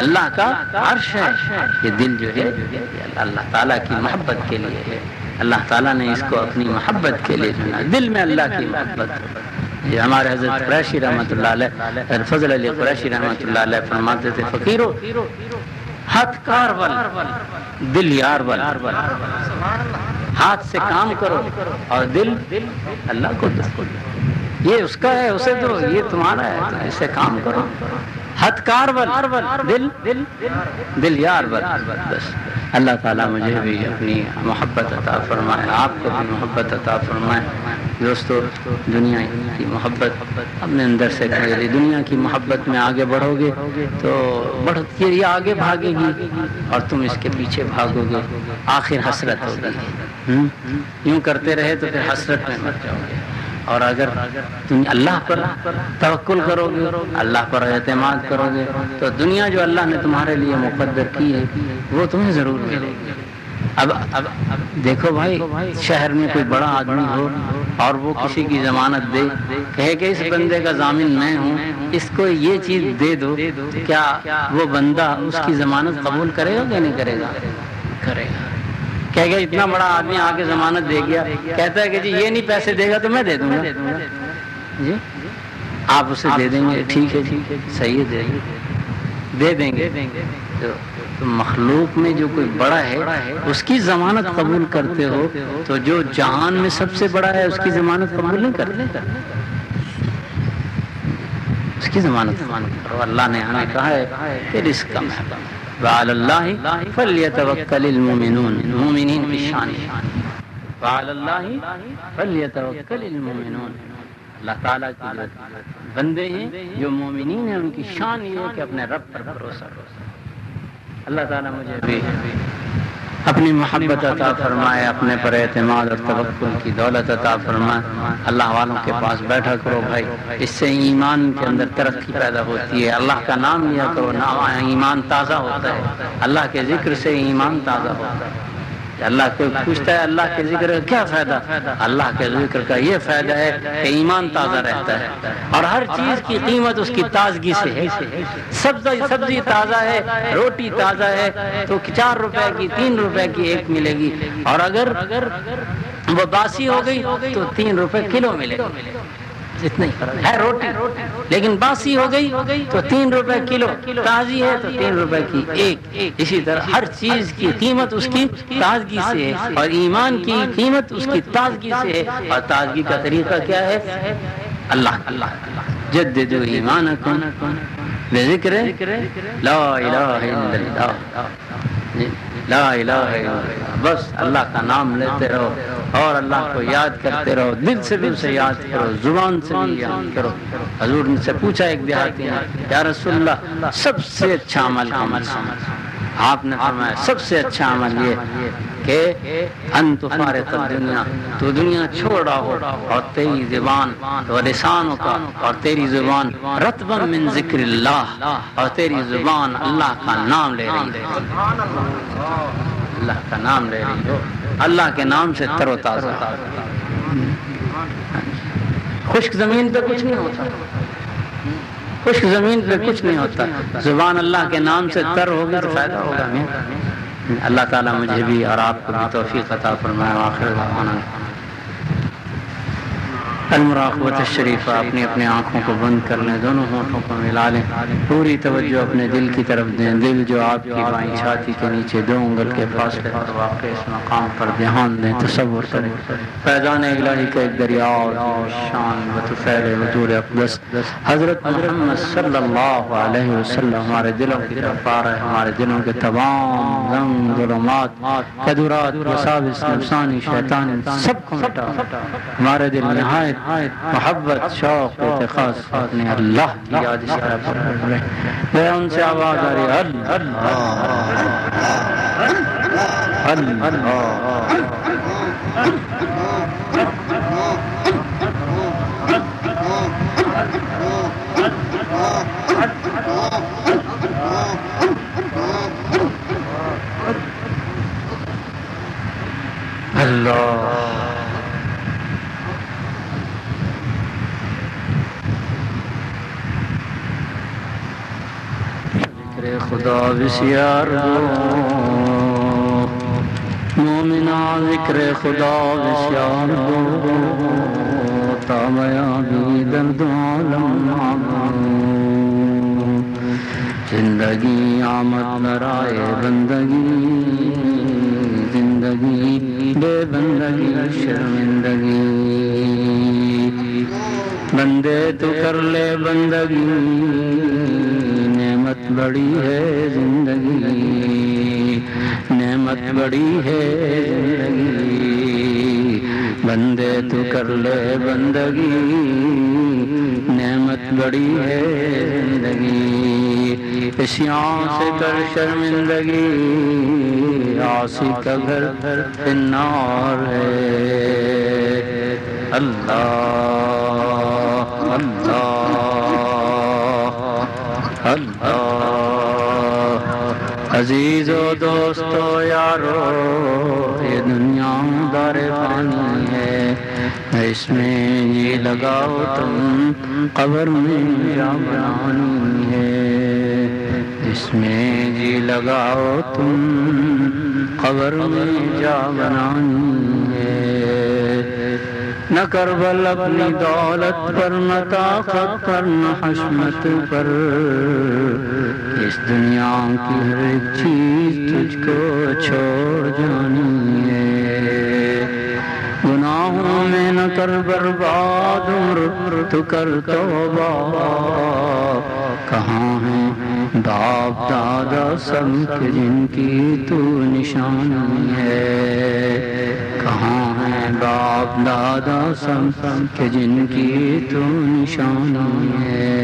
اللہ کا عرش ہے۔ یہ دل جو ہے اللہ تعالیٰ کی محبت کے لیے ہے، اللہ تعالیٰ نے اس کو اپنی محبت کے لیے چنا، دل میں اللہ کی محبت۔ یہ ہمارے حضرت قریشی رحمۃ اللہ علیہ، فضل علی قریشی رحمۃ اللہ علیہ فرماتے تھے فقیرو ہاتھ کار ول دل یار ول، ہاتھ سے کام کرو اور دل اللہ کو دو، یہ اس کا ہے، اسے دو، یہ تمہارا ہے، تو اسے کام کرو۔ ہاتھ کار ول، دل یار ول۔ بس اللہ تعالیٰ مجھے بھی اپنی محبت عطا فرمائے، آپ کو بھی محبت عطا فرمائے۔ دوستو دنیا کی محبت اپنے اندر سے خریدی، دنیا کی محبت میں آگے بڑھو گے تو یہ آگے بھاگے گی اور تم اس کے پیچھے بھاگو گے، آخر حسرت ہوگی۔ یوں کرتے رہے تو پھر حسرت میں مر جاؤ گے، اور اگر تم اللہ پر توکل کرو گے، اللہ پر اعتماد کرو گے، تو دنیا جو اللہ نے تمہارے لیے مقدر کی ہے وہ تمہیں ضرور ملے گی۔ اب دیکھو بھائی، شہر میں کوئی بڑا آدمی ہو اور وہ کسی کی ضمانت دے، کہے کہ اس بندے کا ضامن میں ہوں، اس کو یہ چیز دے دو، کیا وہ بندہ اس کی ضمانت قبول کرے گا کہ نہیں کرے گا؟ کرے گا۔ کہے گا اتنا بڑا آدمی آ کے ضمانت دے گیا، کہتا ہے کہ جی یہ نہیں پیسے دے گا تو میں دے دوں گا، جی آپ اسے دے دیں گے، ٹھیک ہے صحیح ہے، دے دیں گے۔ تو مخلوق میں جو کوئی بڑا ہے اس کی ضمانت قبول کرتے ہو، تو جو جہان میں سب سے بڑا ہے اس کی ضمانت قبول نہیں کرتے، اس کی ضمانت کرو۔ اللہ نے ہمیں کہا ہے کہ رزق کم ہے، وعلی اللہ فلیتوکل المؤمنون، مومنین کی شان ہے، وعلی اللہ فلیتوکل المؤمنون۔ اللہ تعالیٰ کے بندے ہیں جو مومنین ہیں، ان کی شان یہ ہے کہ اپنے رب پر بھروسہ کرو۔ اللہ تعالیٰ مجھے بھی اپنی محبت عطا فرمائے، اپنے پر اعتماد اور توکل کی دولت عطا فرمائے۔ اللہ والوں کے پاس بیٹھا کرو بھائی، اس سے ایمان کے اندر ترقی پیدا ہوتی ہے۔ اللہ کا نام لیا کرو، ایمان تازہ ہوتا ہے۔ اللہ کے ذکر سے ایمان تازہ ہوتا ہے۔ اللہ کو پوچھتا ہے اللہ کے ذکر کا کیا فائدہ؟ اللہ کے ذکر کا یہ فائدہ ہے کہ ایمان تازہ رہتا ہے، اور ہر چیز کی قیمت اس کی تازگی سے ہے۔ سبزی تازہ ہے، روٹی تازہ ہے تو 4 روپے کی 3 روپے کی ایک ملے گی، اور اگر وہ باسی ہو گئی تو 3 روپے کلو ملے گی۔ اتنا ہی فرق ہے روٹی، لیکن باسی ہو گئی تو 3 روپے کلو، تازی ہے تو 3 روپے کی ایک۔ اسی طرح ہر چیز کی قیمت اس کی تازگی سے ہے، اور ایمان کی قیمت اس کی تازگی سے ہے۔ اور تازگی کا طریقہ کیا ہے؟ اللہ جددوا ایمانکم بذکر لا الہ الا اللہ، لا الہ الا اللہ۔ بس اللہ کا نام لیتے رہو اور اللہ کو یاد کرتے رہو، دل سے یاد کرو، زبان سے بھی یاد کرو۔ حضور نے سے پوچھا ایک دیہاتی نے، یا رسول اللہ سب سے اچھا عمل کون سا؟ آپ نے فرمایا سب سے اچھا عمل یہ کہ ان تفارق الدنیا، تو دنیا چھوڑ رہا ہو اور تیری زبان و لسانوں کا اور تیری زبان رطبا من ذکر اللہ، اور تیری زبان اللہ کا نام لے رہی ہے، اللہ کا نام لے رہی ہو، اللہ کے نام سے تر و تازہ۔ خشک زمین پہ کچھ نہیں ہوتا، خشک زمین پہ کچھ نہیں ہوتا، زبان اللہ کے نام سے تر ہوگی تو فائدہ ہوگا۔ اللہ تعالیٰ مجھے بھی اور آپ کو بھی توفیق عطا فرمائے۔ آخر دعوانا المراقبۃ الشریفہ، اپنی اپنی آنکھوں کو بند کر لیں، دونوں ہونٹوں کو ملا لیں، پوری توجہ اپنے دل کی طرف دیں۔ دل جو آپ کی بائیں چھاتی کے نیچے 2 انگل کے فاصلے پر واقع اس مقام پر دھیان دیں، تصور کریں فیضان الہی کا ایک دریا شان و طفیل حضور اقدس حضرت محمد صلی اللہ علیہ وسلم ہمارے دلوں کی طرف آ رہا ہے۔ ہمارے دلوں کے تمام غم، ظلمات، قدرات، وساوس نفسانی، شیطانی سب کو مٹا، ہمارے دل میں محبت، شوق، اعتقاد اپنے اللہ کی یاد اس طرح پر رہے۔ ان سے آواز آ رہی ہے اللہ اللہ۔ خدا بسیار گو مومنا، ذکر خدا بسیار گو تا بیابی درد عالم زندگی آمد برائے بندگی، زندگی بے بندگی شرمندگی، بندے تو کر لے بندگی، نعمت بڑی ہے زندگی، نعمت بڑی ہے زندگی، بندے تو کر لے بندگی، نعمت بڑی ہے زندگی، عصیان سے کر شرمندگی، عاصی کا گھر فی النار ہے۔ اللہ اللہ اللہ۔ عزیز و دوستو یارو، یہ دنیا دار فانی ہے، اس میں جی لگاؤ تم قبر میں جا بنانی ہے، اس میں جی لگاؤ تم قبر میں جا بنانی ہے۔ نہ کربل اپنی دولت پر، نہ طاقت پر، نہ حشمت پر، اس دنیا کی ہر ایک چیز تجھ کو چھوڑ جانی ہے۔ گناہوں میں نہ کر برباد عمر، تو کر توبہ، کہاں ہیں باپ دادا سب کے جن کی تو نشانی ہے، کہاں ہیں باپ دادا سب کے جن کی تو نشانی ہے۔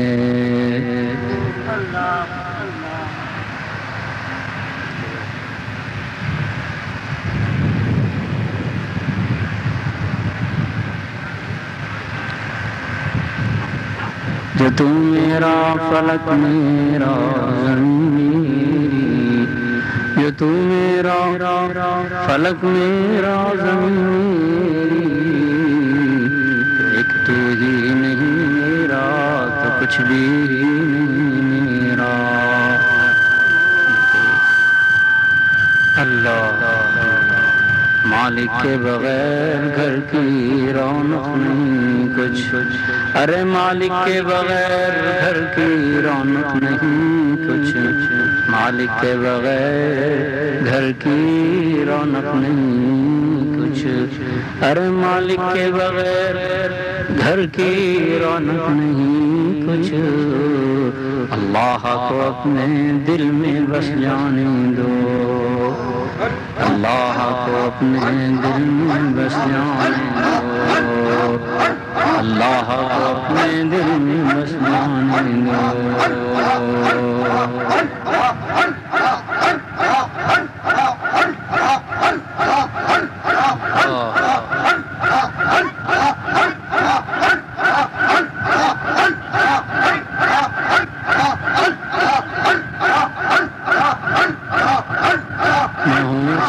جو تو میرا فلک میرا زمین میری، جو تو میرا فلک میرا زمین میری، ایک تو ہی نہیں میرا تو کچھ بھی نہیں میرا۔ اللہ مالک کے بغیر گھر کی رونق نہیں کچھ، ارے مالک کے بغیر گھر کی رونق نہیں کچھ، مالک کے بغیر گھر کی رونق نہیں کچھ، ارے مالک کے بغیر گھر کی رونق نہیں کچھ۔ اللہ کو اپنے دل میں بس جانے دو، اللہ کو اپنے دل میں بس جانے دو، اللہ کو اپنے دل میں بس جانے دو۔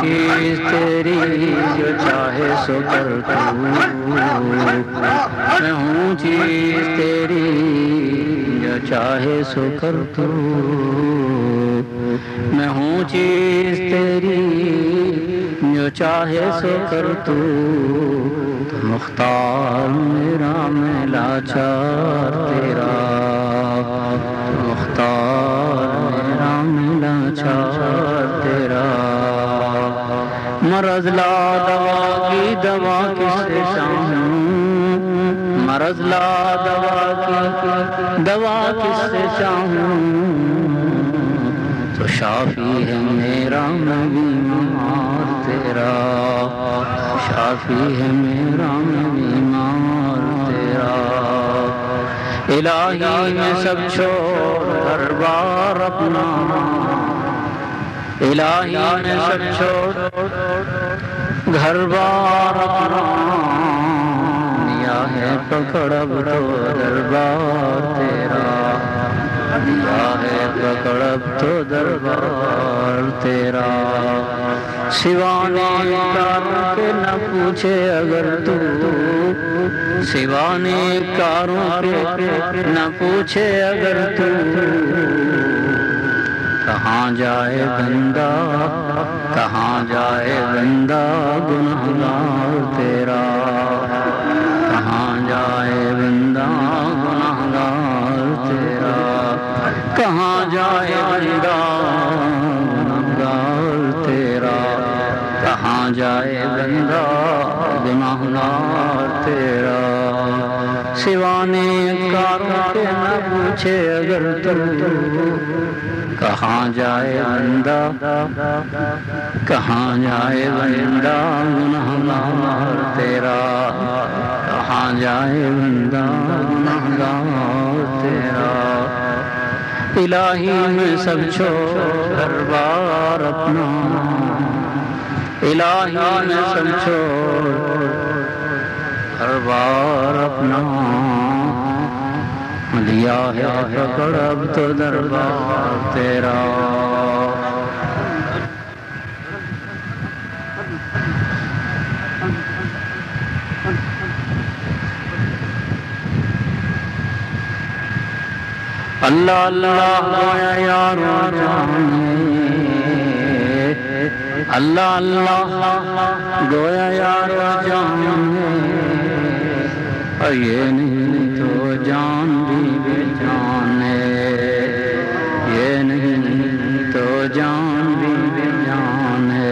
چیز تیری جو چاہے سو کر تو، میں ہوں چیز تیری جو چاہے سو کر تو، میں ہوں چیز تیری جو چاہے سو کر تو، مختار میرا میں لاچار تیرا، مختار میرا میں لاچار تیرا۔ مرض لا دوا کی دوا کس سے چاہوں، مرض لا دوا کی دوا کس سے چاہوں، تو شافی ہے میرا میں بیمار تیرا، شافی ہے میرا میں بیمار تیرا۔ الہی میں سب چھوڑ ہر بار اپنا، الہی میں سب چھوڑ گھر بار اپنا، دیا ہے پکڑ اب تو دربار تیرا، دیا ہے پکڑ اب تو دربار تیرا۔ سوانے کاروں کے نہ پوچھے اگر تو، سوانے کاروں کے نہ پوچھے اگر تو، کہاں جائے بندہ کہاں جائے بندہ گنہگار تیرا، کہاں جائے بندہ گنہگار تیرا، کہاں جائے بندہ گنہگار تیرا، کہاں جائے بندہ گنہگار تیرا۔ سوانے کاروں کے نہ پوچھے اگر تو، کہاں جائے بندہ کہاں جائے بندہ گنہگار تیرا، کہاں جائے بندہ گنہگار تیرا۔ الہی میں سب چھوڑ ہر بار اپنا، الہی میں سب چھوڑ ہر بار اپنا، لیا ہے پکڑ اب تو دربار تیرا۔ اللہ اللہ گویا یارو جانے، اللہ اللہ گویا یارو جانے، یہ نہیں تو جان بھی جانے، یہ نہیں تو جان بھی جانے۔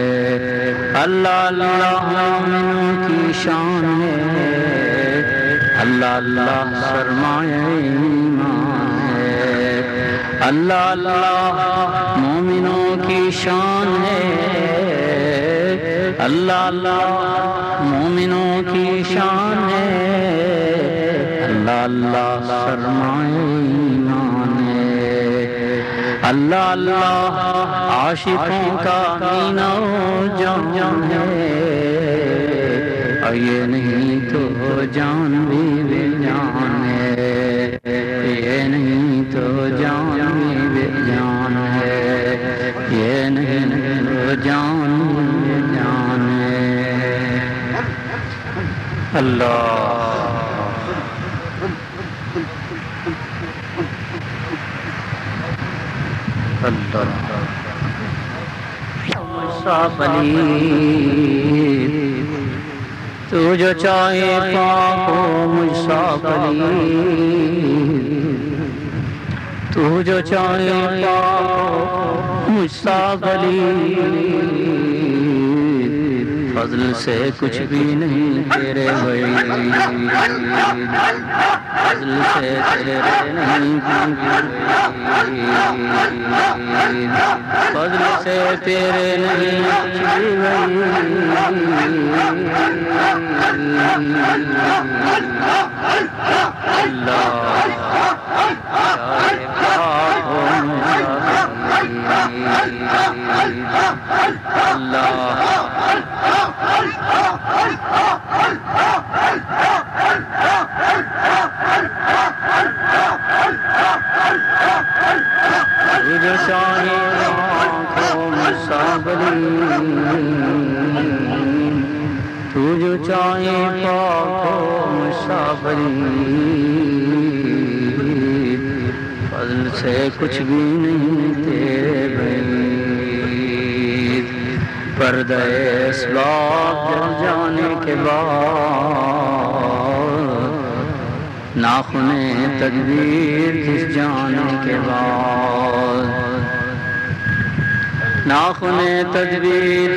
اللہ اللہ مومنوں کی شان ہے، اللہ اللہ سرمایہ ایمان ہے، اللہ اللہ مومنوں کی شان ہے، اللہ اللہ مومنوں کی شان ہے، اللہ اللہ سرمایہ ایمان ہے، اللہ اللہ عاشقوں کا مینہ و جان ہے، اور یہ نہیں تو جان بھی جان ہے، یہ تو جو چاہے پاک ہو مجھ سا پلید، تو جو چاہے پاک ہو مجھ سا پلید، فضل سے کچھ بھی نہیں تیرے بعید، فضل سے تیرے نہیں فضل سے تیرے نہیں کچھ بھی تو جو چاہے پاک ہو مسافرین، فضل سے کچھ بھی نہیں تیرے بعید، پردہ اسباب جل جانے کے بعد، ناخن تدبیر گھس جانے کے بعد، ناخن تدبیر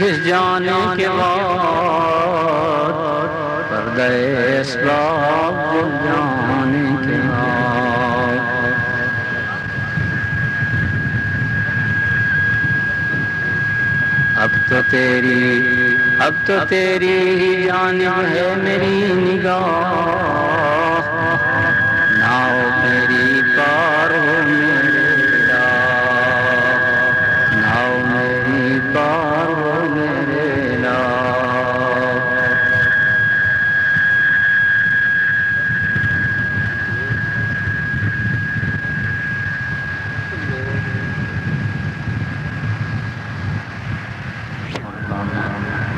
گھس جانے کے بعد، پردہ اسباب جل جانے کے بعد، اب تو تیری ہی جانب ہے میری نگاہ، ناؤ میری پار ہو میرے راہ، ناؤ میری پار ہو میرے راہ،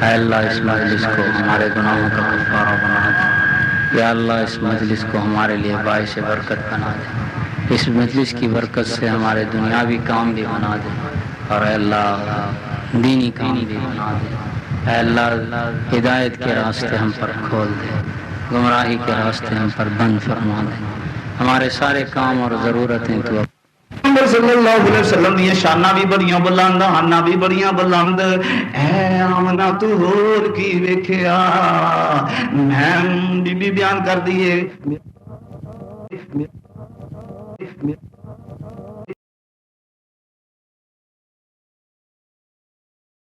اے اللہ اس مجلس کو ہمارے گناہوں کا کفارہ بنا دے، یا اللہ اس مجلس کو ہمارے لیے باعث برکت بنا دے، اس مجلس کی برکت سے ہمارے دنیاوی کام بھی بنا دے، اور اے اللہ دینی کام بھی بنا دے، اے اللہ ہدایت کے راستے ہم پر کھول دے، گمراہی کے راستے ہم پر بند فرما دے، ہمارے سارے کام اور ضرورتیں تو صلی اللہ علیہ وسلم دیا شانہ بھی بڑیاں بلند، ہانا بھی بڑیاں بلند، اے آمنہ تو ہور کی ویکھیا، میں بی بی بیان کر دیئے